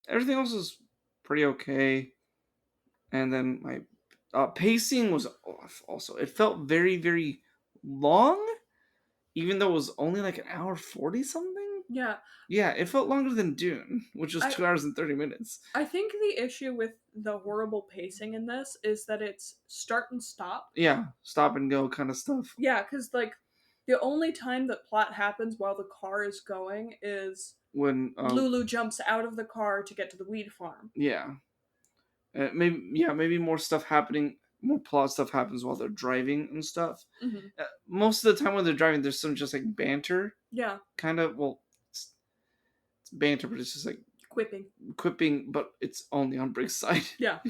Everything else was pretty okay. And then my pacing was off also. It felt very, very long, even though it was only like an hour 40 something. Yeah. Yeah, it felt longer than Dune, which was 2 hours and 30 minutes. I think the issue with the horrible pacing in this is that it's start and stop. Yeah, stop and go kind of stuff. Yeah, because like the only time that plot happens while the car is going is when Lulu jumps out of the car to get to the weed farm. Yeah. Maybe more stuff happening, more plot stuff happens while they're driving and stuff. Mm-hmm. Most of the time when they're driving, there's some just like banter. Yeah. Kind of, well, it's banter, but it's just like quipping, but it's only on Briggs' side. Yeah. I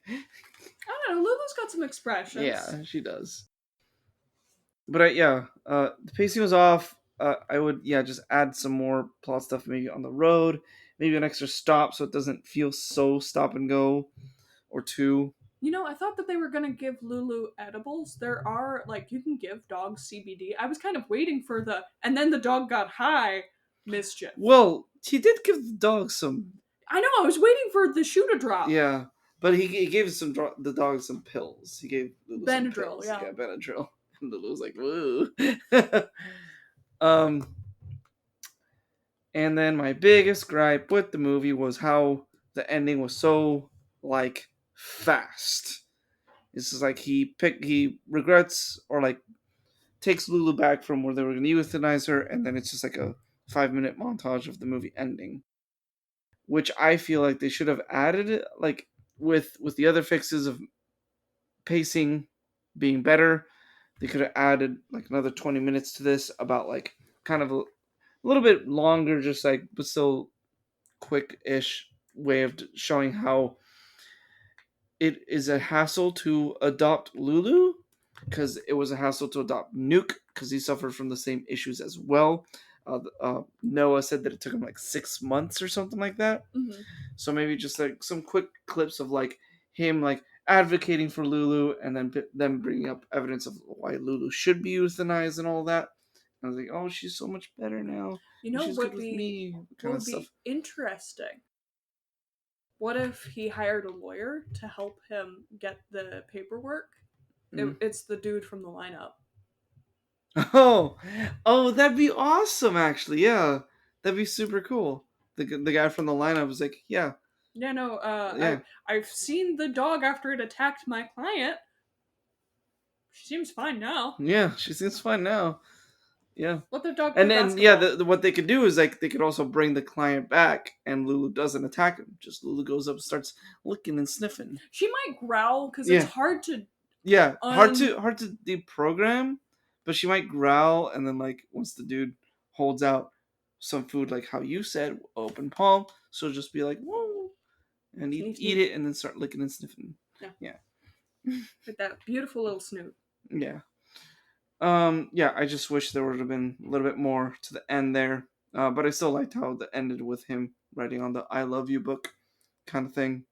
don't know. Lulu's got some expressions. Yeah, she does. But the pacing was off. I would just add some more plot stuff maybe on the road, maybe an extra stop so it doesn't feel so stop and go, or two. I thought that they were going to give Lulu edibles. There are, like, you can give dogs CBD. I was kind of waiting for and then the dog got high mischief. Well, he did give the dog some. I know, I was waiting for the shoe to drop. Yeah, but he gave the dog some pills. He gave Lulu Benadryl, some pills. yeah. Yeah, Benadryl. And Lulu was like, woo. And then my biggest gripe with the movie was how the ending was so, like, fast. It's just like he regrets or like takes Lulu back from where they were going to euthanize her, and then it's just like a 5-minute montage of the movie ending, which I feel like they should have added, like with the other fixes of pacing being better. They could have added like another 20 minutes to this about like kind of a little bit longer, just like but still quick-ish way of showing how it is a hassle to adopt Lulu, because it was a hassle to adopt Nuke because he suffered from the same issues as well. Noah said that it took him like 6 months or something like that. Mm-hmm. So maybe just like some quick clips of like him like advocating for Lulu, and then them bringing up evidence of why Lulu should be euthanized and all that. And I was like, oh, she's so much better now. She's good with me. Kind of stuff. Interesting. What if he hired a lawyer to help him get the paperwork? It's the dude from the lineup. Oh, that'd be awesome, actually. Yeah, that'd be super cool. The guy from the lineup was like, yeah. Yeah, no, I've seen the dog after it attacked my client. She seems fine now. Yeah, she seems fine now. Yeah. What the dog? And then what they could do is like they could also bring the client back, and Lulu doesn't attack him. Just Lulu goes up, and starts licking and sniffing. She might growl because it's hard to. Yeah, hard to deprogram, but she might growl, and then like once the dude holds out some food, like how you said, open palm, she'll just be like, whoa, and Sneak, eat it and then start licking and sniffing. Yeah. With that beautiful little snoot. Yeah. Yeah, I just wish there would have been a little bit more to the end there. But I still liked how it ended with him writing on the "I love you" book kind of thing.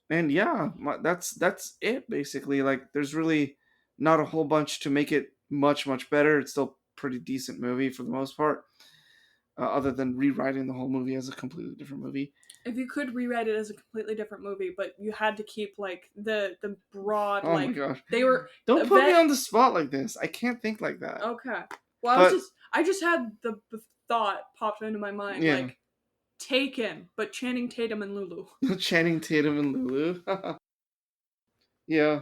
And yeah, that's it basically. Like, there's really not a whole bunch to make it much better. It's still a pretty decent movie for the most part, other than rewriting the whole movie as a completely different movie. If you could rewrite it as a completely different movie, but you had to keep like the broad, Oh like, my gosh, they were. don't put me on the spot like this. I can't think like that. Okay. Well, But I just had the thought popped into my mind, Yeah. like Taken, but Channing Tatum and Lulu. Channing Tatum and Lulu. Yeah.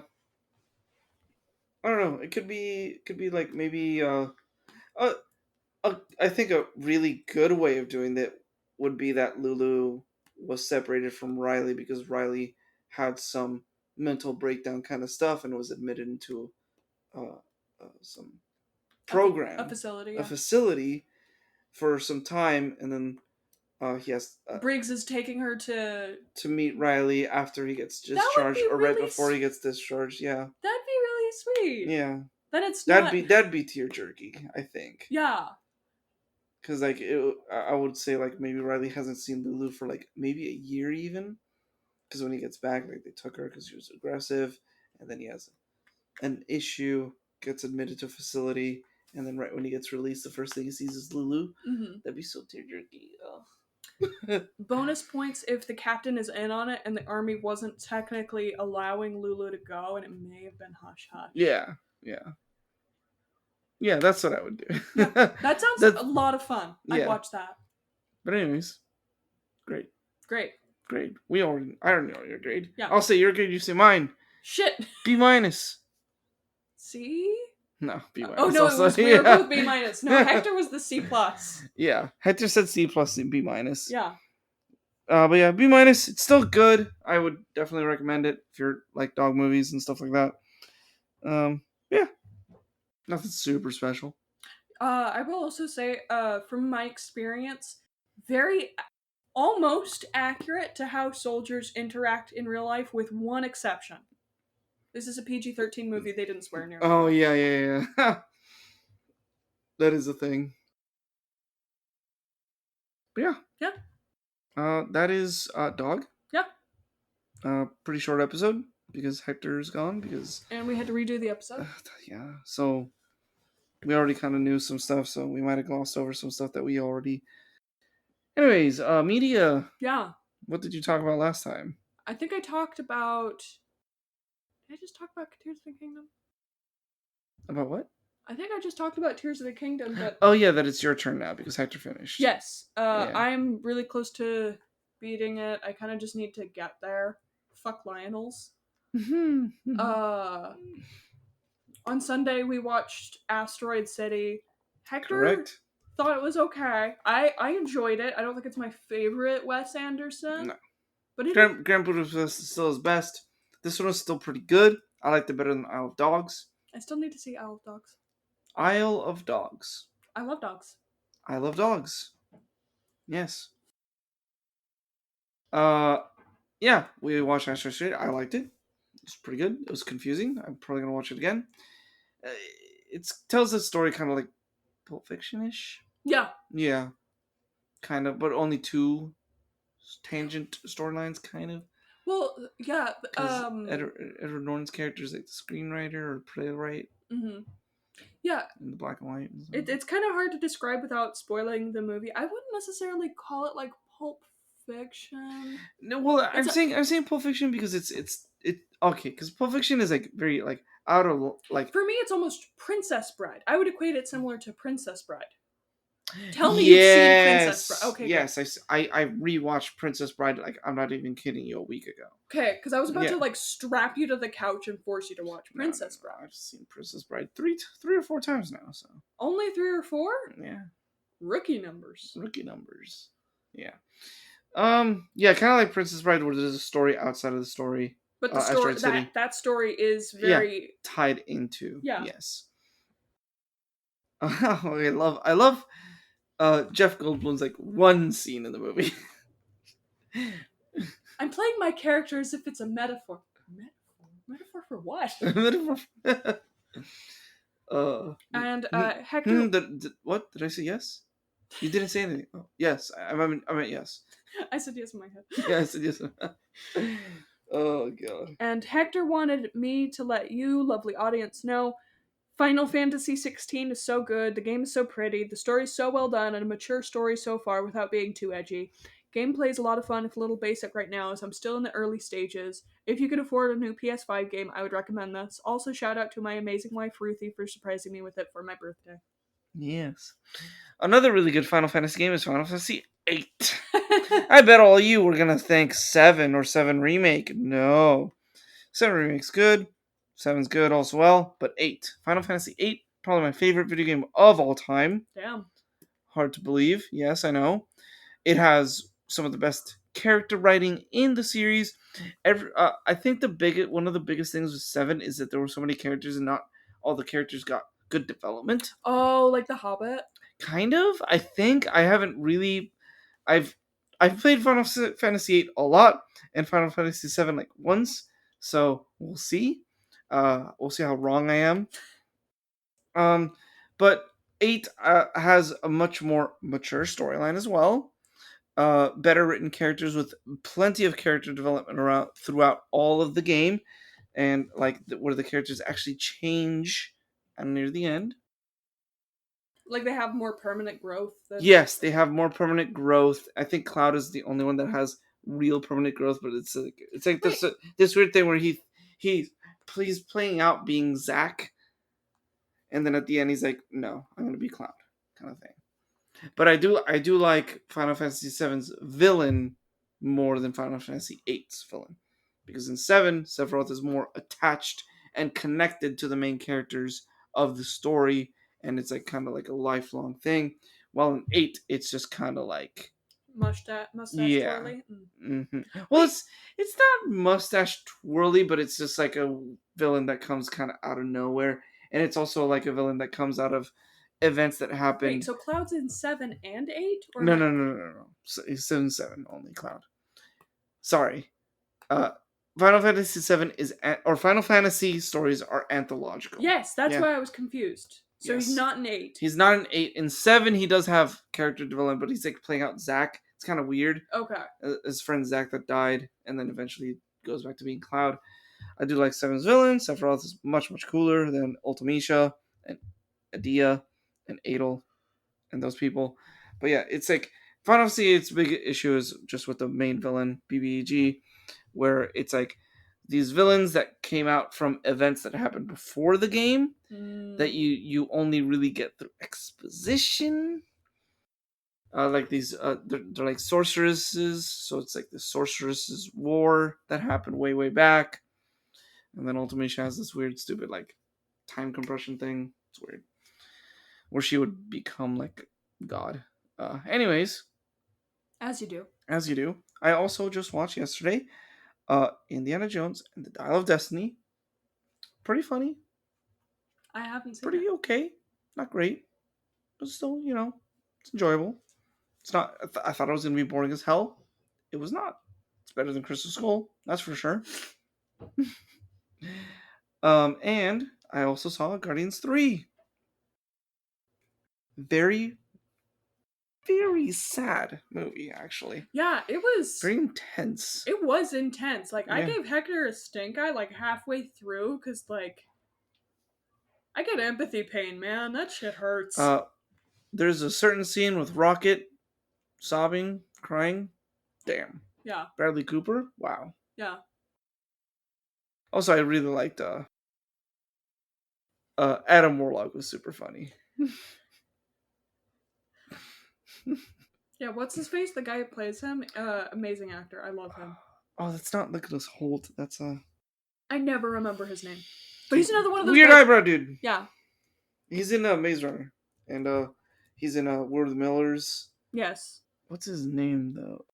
I don't know. It could be like maybe I think a really good way of doing that would be that Lulu was separated from Riley because Riley had some mental breakdown kind of stuff and was admitted into some program, a facility, a facility for some time, and then he has Briggs is taking her to meet Riley after he gets discharged, or right before he gets discharged. Yeah, that'd be really sweet. yeah. Then it's that'd be tear jerky, I think. Yeah. Because like I would say like maybe Riley hasn't seen Lulu for like maybe a year even. Because when he gets back, like they took her because she was aggressive, and then he has an issue, gets admitted to a facility, and then right when he gets released, the first thing he sees is Lulu. Mm-hmm. That'd be so tear jerky. Bonus points if the captain is in on it and the army wasn't technically allowing Lulu to go, and it may have been hush hush. Yeah. Yeah, that's what I would do. Yeah, that sounds a lot of fun. Yeah. I'd watch that. But anyways, great. Grade. I already know your grade. Yeah. I'll say your grade, you say mine. Shit. B minus. C? No, B minus. Oh no, we were both B minus. No, Hector was the C plus. Yeah, Hector said C plus and B minus. Yeah. But yeah, B minus. It's still good. I would definitely recommend it if you're like dog movies and stuff like that. Yeah, nothing super special. I will also say, from my experience, very almost accurate to how soldiers interact in real life, with one exception. This is a PG-13 movie. They didn't swear near. Oh yeah. That is a thing. But yeah. That is Dog. Yeah. Pretty short episode because Hector's gone and we had to redo the episode. Yeah. So we already kind of knew some stuff, so we might have glossed over some stuff that we already. Anyways, media. Yeah. What did you talk about last time? I think I talked about. Did I just talk about Tears of the Kingdom? About what? I think I just talked about Tears of the Kingdom, but... Oh yeah, that it's your turn now because Hector finished. Yes. I'm really close to beating it. I kind of just need to get there. Fuck Lionels. On Sunday we watched Asteroid City. Hector thought it was okay. I enjoyed it. I don't think it's my favorite Wes Anderson. No. But Grand Budapest is still his best. This one is still pretty good. I liked it better than Isle of Dogs. I still need to see Isle of Dogs. Isle of Dogs. I love dogs. I love dogs. Yes. Yeah, we watched Asteroid City. I liked it. It was pretty good. It was confusing. I'm probably gonna watch it again. It tells a story kind of like Pulp Fiction-ish. Yeah. Yeah. Kind of, but only two tangent storylines, kind of. Well, yeah. Edward Norton's character is like the screenwriter or playwright. Mm-hmm. Yeah. In the black and white. It's kind of hard to describe without spoiling the movie. I wouldn't necessarily call it like Pulp Fiction. No, well, I'm saying Pulp Fiction because it's okay, because Pulp Fiction is like very like out of like. For me, it's almost Princess Bride. I would equate it similar to Princess Bride. Tell me you've seen Princess Bride. Okay. Yes, good. I rewatched Princess Bride. Like, I'm not even kidding you, a week ago. Okay, because I was about to like strap you to the couch and force you to watch Princess Bride. I've seen Princess Bride three or four times now. So only 3 or 4? Yeah. Rookie numbers. Yeah. Yeah, kind of like Princess Bride, where there's a story outside of the story. But the story that story is very tied into. Yeah. Yes. I love Jeff Goldblum's like one scene in the movie. I'm playing my character as if it's a metaphor. Metaphor for what? And Hector. What did I say? Yes. You didn't say anything. Oh, yes. I meant yes. I said yes in my head. Yeah, I said yes. Oh god. And Hector wanted me to let you, lovely audience, know Final Fantasy 16 is so good, the game is so pretty, the story is so well done, and a mature story so far without being too edgy. Gameplay is a lot of fun, if a little basic right now, as I'm still in the early stages. If you could afford a new PS5 game, I would recommend this. Also, shout out to my amazing wife Ruthie for surprising me with it for my birthday. Yes. Another really good Final Fantasy game is Final Fantasy 8. I bet all you were gonna thank 7 or 7 Remake. No. 7 Remake's good. 7's good also well, but 8. Final Fantasy 8, probably my favorite video game of all time. Damn. Hard to believe. Yes, I know. It has some of the best character writing in the series. I think one of the biggest things with 7 is that there were so many characters and not all the characters got good development. Oh, like The Hobbit? Kind of. I think I haven't really. I've played Final Fantasy 8 a lot and Final Fantasy 7 like once, so we'll see. We'll see how wrong I am. But 8 has a much more mature storyline as well. Better written characters with plenty of character development throughout all of the game, and like where the characters actually change near the end. Like they have more permanent growth. Yes, they have more permanent growth. I think Cloud is the only one that has real permanent growth, but it's like this weird thing where he's playing out being Zack, and then at the end he's like, no, I'm gonna be Cloud, kind of thing. But I do like Final Fantasy VII's villain more than Final Fantasy VIII's villain, because in 7, Sephiroth is more attached and connected to the main characters of the story, and it's like kind of like a lifelong thing. While in 8, it's just kind of like mustache twirly. Mm-hmm. Well, it's not mustache twirly, but it's just like a villain that comes kind of out of nowhere, and it's also like a villain that comes out of events that happen. Wait, so Cloud's in 7 and 8? Or No. It's 7 only Cloud. Sorry. Final Fantasy 7 or Final Fantasy stories are anthological. Yes, that's why I was confused. So Yes. He's not in 8. He's not in 8. In 7, he does have character development, but he's like playing out Zack. It's kind of weird. Okay. His friend Zack that died, and then eventually goes back to being Cloud. I do like 7's villain. Sephiroth is much, much cooler than Ultimecia and Adia and Adel and those people. But yeah, it's like Final Fantasy 8's big issue is just with the main villain, BBEG, where it's like these villains that came out from events that happened before the game that you only really get through exposition. Like these, they're like sorceresses, so it's like the sorceresses war that happened way back, and then Ultimecia has this weird, stupid like time compression thing. It's weird, where she would become like God. Anyways, as you do. I also just watched yesterday, Indiana Jones and the Dial of Destiny. Pretty funny. I haven't seen Pretty it. okay. Not great, but still, it's enjoyable. It's not. I thought it was gonna be boring as hell. It was not. It's better than Crystal Skull, that's for sure. And I also saw Guardians 3. Very, very sad movie, actually. Yeah, it was very intense. It was intense. Like, Yeah. I gave Hector a stink eye like halfway through because, like, I get empathy pain, man. That shit hurts. There's a certain scene with Rocket sobbing, crying. Damn. Yeah. Bradley Cooper. Wow. Yeah. Also, I really liked Adam Warlock was super funny. Yeah, what's his face? The guy who plays him? Amazing actor. I love him. Oh, that's not Nicholas Hoult. That's I never remember his name. But he's another one of those weird guys... eyebrow dude. Yeah. He's in Maze Runner. And he's in War of the Millers. Yes. What's his name though?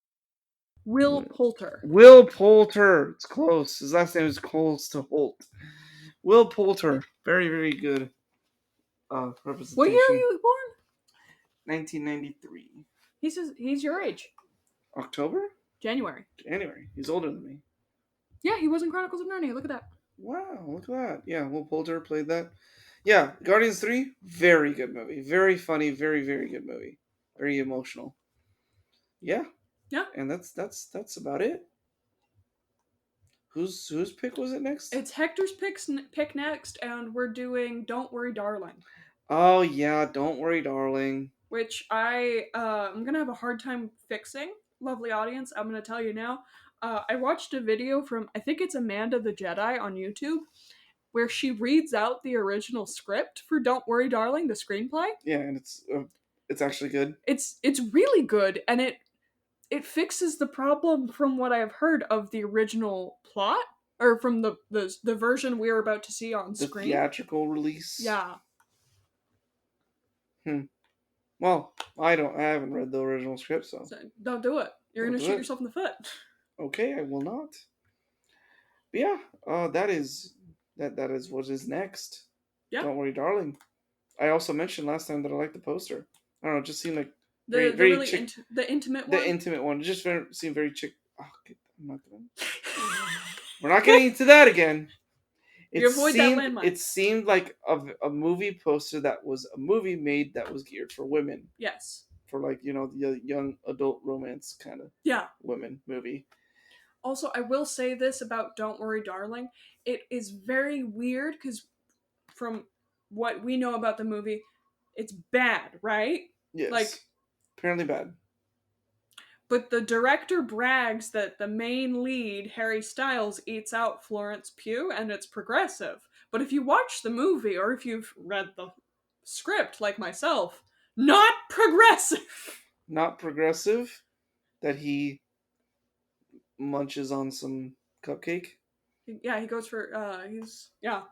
Will Poulter. Will Poulter. It's close. His last name is close to Holt. Will Poulter. Very, very good representation. What year are you born? 1993. He's your age. October? January. He's older than me. Yeah, he was in Chronicles of Narnia. Look at that. Wow, look at that. Yeah, Will Poulter played that. Yeah, Guardians 3, very good movie. Very funny, very, very good movie. Very emotional. Yeah. Yeah. And that's about it. Whose pick was it next? It's Hector's pick next, and we're doing Don't Worry, Darling. Oh yeah, Don't Worry, Darling. Which I'm gonna have a hard time fixing, lovely audience. I'm gonna tell you now. I watched a video from, I think it's Amanda the Jedi on YouTube, where she reads out the original script for Don't Worry, Darling, the screenplay. Yeah, and it's actually good. It's really good, and it fixes the problem from what I've heard of the original plot, or from the version we're about to see on screen. The theatrical release. Yeah. Well, I haven't read the original script, so don't do it. You're gonna shoot yourself in the foot. Okay, I will not. But yeah, that is what is next. Yeah. Don't Worry, Darling. I also mentioned last time that I liked the poster. I don't know, it just seemed like the intimate one. The intimate one. It just seemed very chick. Oh, I'm not gonna. We're not getting into that again. You avoid that landmine. It seemed like a movie poster that was a movie made that was geared for women. Yes. For like, the young adult romance kind of women movie. Also, I will say this about Don't Worry, Darling. It is very weird because from what we know about the movie, it's bad, right? Yes. Like, apparently bad. But the director brags that the main lead, Harry Styles, eats out Florence Pugh, and it's progressive. But if you watch the movie, or if you've read the script, like myself, not progressive. Not progressive? That he munches on some cupcake? Yeah, he goes for, yeah.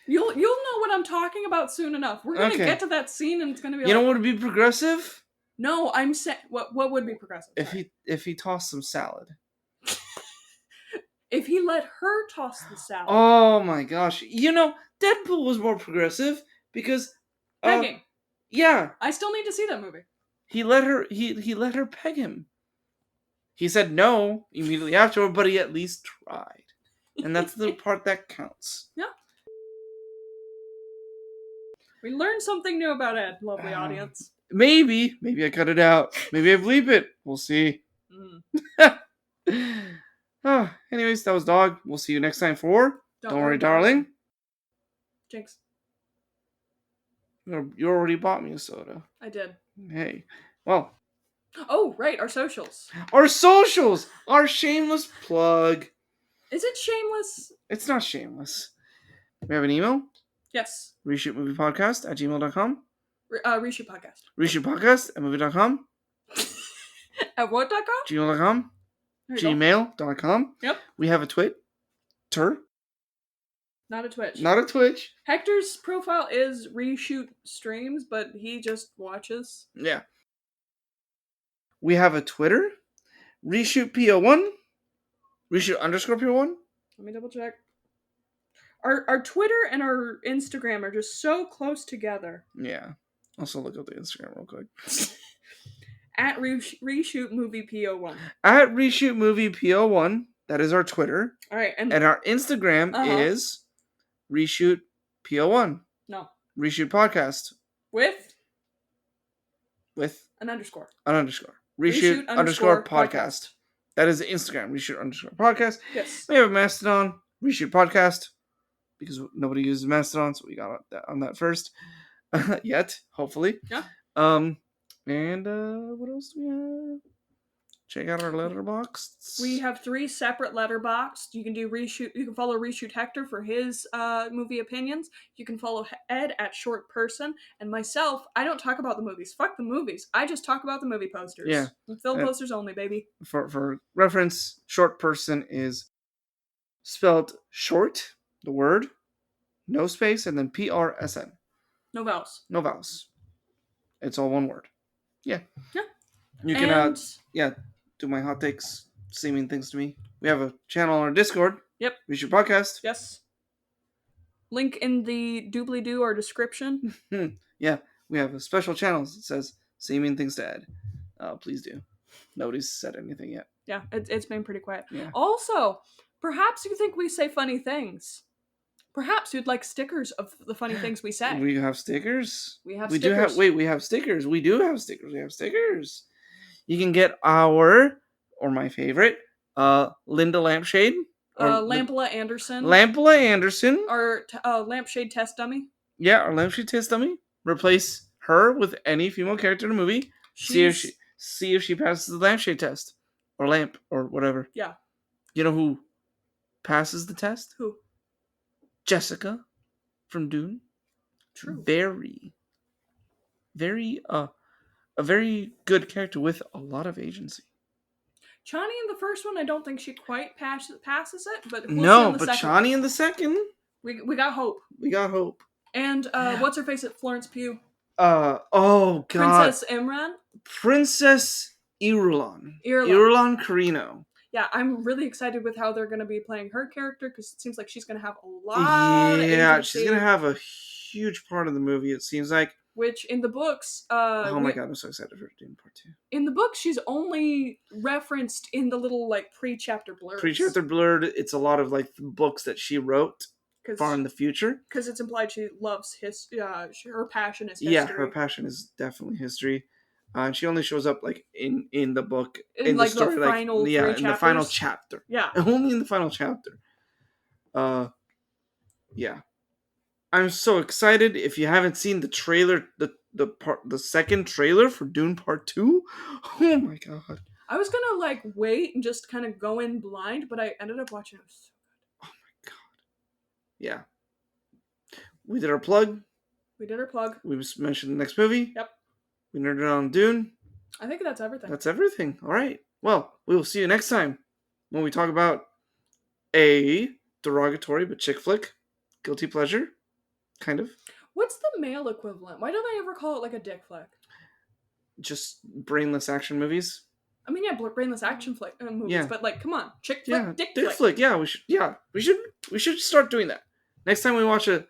You'll know what I'm talking about soon enough. We're gonna get to that scene, and it's gonna be. You know what would be progressive? No, I'm saying what would be progressive. If he tossed some salad. If he let her toss the salad. Oh my gosh! Deadpool was more progressive because pegging. Yeah. I still need to see that movie. He let her. He let her peg him. He said no immediately afterward, but he at least tried, and that's the part that counts. Yeah. We learned something new about Ed, lovely audience. Maybe I cut it out. Maybe I bleep it. We'll see. Anyways, that was Dog. We'll see you next time for Don't Worry, Darling. Jinx. You already bought me a soda. I did. Hey. Well. Oh, right. Our socials. Our socials! Our shameless plug. Is it shameless? It's not shameless. We have an email. Yes. reshootmoviepodcast@gmail.com. Reshoot podcast. Reshootpodcast@movie.com. At what.com? Gmail.com. Gmail.com. Yep. We have a Twitter. Not a Twitch. Not a Twitch. Hector's profile is Reshoot Streams, but he just watches. Yeah. We have a Twitter. ReshootPO1. Reshoot_PO1. Let me double check. Our Twitter and our Instagram are just so close together. Yeah. Also look up the Instagram real quick. At Reshoot Movie PO1. At Reshoot Movie PO1. That is our Twitter. All right. And our Instagram is Reshoot PO1. No. Reshoot Podcast. With an underscore. Reshoot _ podcast. That is the Instagram. Reshoot _ podcast. Yes. We have a Mastodon. Reshoot Podcast. Because nobody uses Mastodon, so we got on that first. Yet, hopefully. Yeah. And what else do we have? Check out our letterbox. We have 3 separate letterboxed. You can do Reshoot. You can follow Reshoot Hector for his movie opinions. You can follow Ed at Short Person, and myself. I don't talk about the movies. Fuck the movies. I just talk about the movie posters. Yeah. Film posters only, baby. For reference, Short Person is spelled short, the word, no space, and then PRSN. No vowels. No vowels. It's all one word. Yeah. Yeah. You can do my hot takes, seeming things to me. We have a channel on our Discord. Yep. Reshoot Podcast. Yes. Link in the doobly-doo or description. Yeah. We have a special channel that says "Say Mean Things to Ed." Please do. Nobody's said anything yet. Yeah, it's been pretty quiet. Yeah. Also, perhaps you think we say funny things. Perhaps you'd like stickers of the funny things we say. We have stickers. We have We stickers. do have. Wait, we have stickers. We do have stickers. We have stickers. You can get our, or my favorite, Linda Lampshade. Lampola Anderson. Lampola Anderson. Our lampshade test dummy. Yeah, our lampshade test dummy. Replace her with any female character in a movie. See if she passes the lampshade test. Or lamp, or whatever. Yeah. You know who passes the test? Who? Jessica from Dune. True. A very good character with a lot of agency. Chani in the first one, I don't think she quite passes it, but we'll no, see on the but second. Chani in the second, we got hope. We got hope. And what's her face at Florence Pugh? Oh god, Princess Imran. Princess Irulan Carino. Yeah, I'm really excited with how they're going to be playing her character because it seems like she's going to have a lot. Yeah, she's going to have a huge part of the movie. It seems like. Which in the books, oh my god, I'm so excited for doing part 2. In the book, she's only referenced in the little like pre-chapter blurs. Pre-chapter blurred. It's a lot of like blooks that she wrote far in the future. Because it's implied she loves her passion is history. Yeah, her passion is definitely history. And she only shows up like in the book in like the story, the final like, yeah, in the final chapter. Yeah, only in the final chapter. Yeah. I'm so excited. If you haven't seen the trailer, the second trailer for Dune Part 2, oh my god. I was gonna like wait and just kind of go in blind, but I ended up watching it. Oh my god. Yeah. We did our plug. We mentioned the next movie. Yep. We nerded on Dune. I think that's everything. That's everything. All right. Well, we will see you next time when we talk about a derogatory but chick flick, guilty pleasure. Kind of. What's the male equivalent? Why don't they ever call it like a dick flick? Just brainless action movies. I mean, yeah, brainless action flick movies, yeah. But like, come on, chick flick, dick flick. Flick. Yeah, we should. Yeah, we should start doing that next time we watch a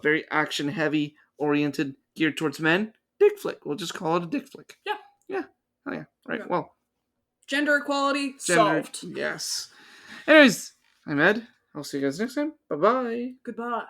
very action heavy oriented, geared towards men. Dick flick. We'll just call it a dick flick. Yeah. Yeah. Oh yeah. Right. Yeah. Well. Gender equality solved. Yes. Anyways, I'm Ed. I'll see you guys next time. Bye-bye. Goodbye.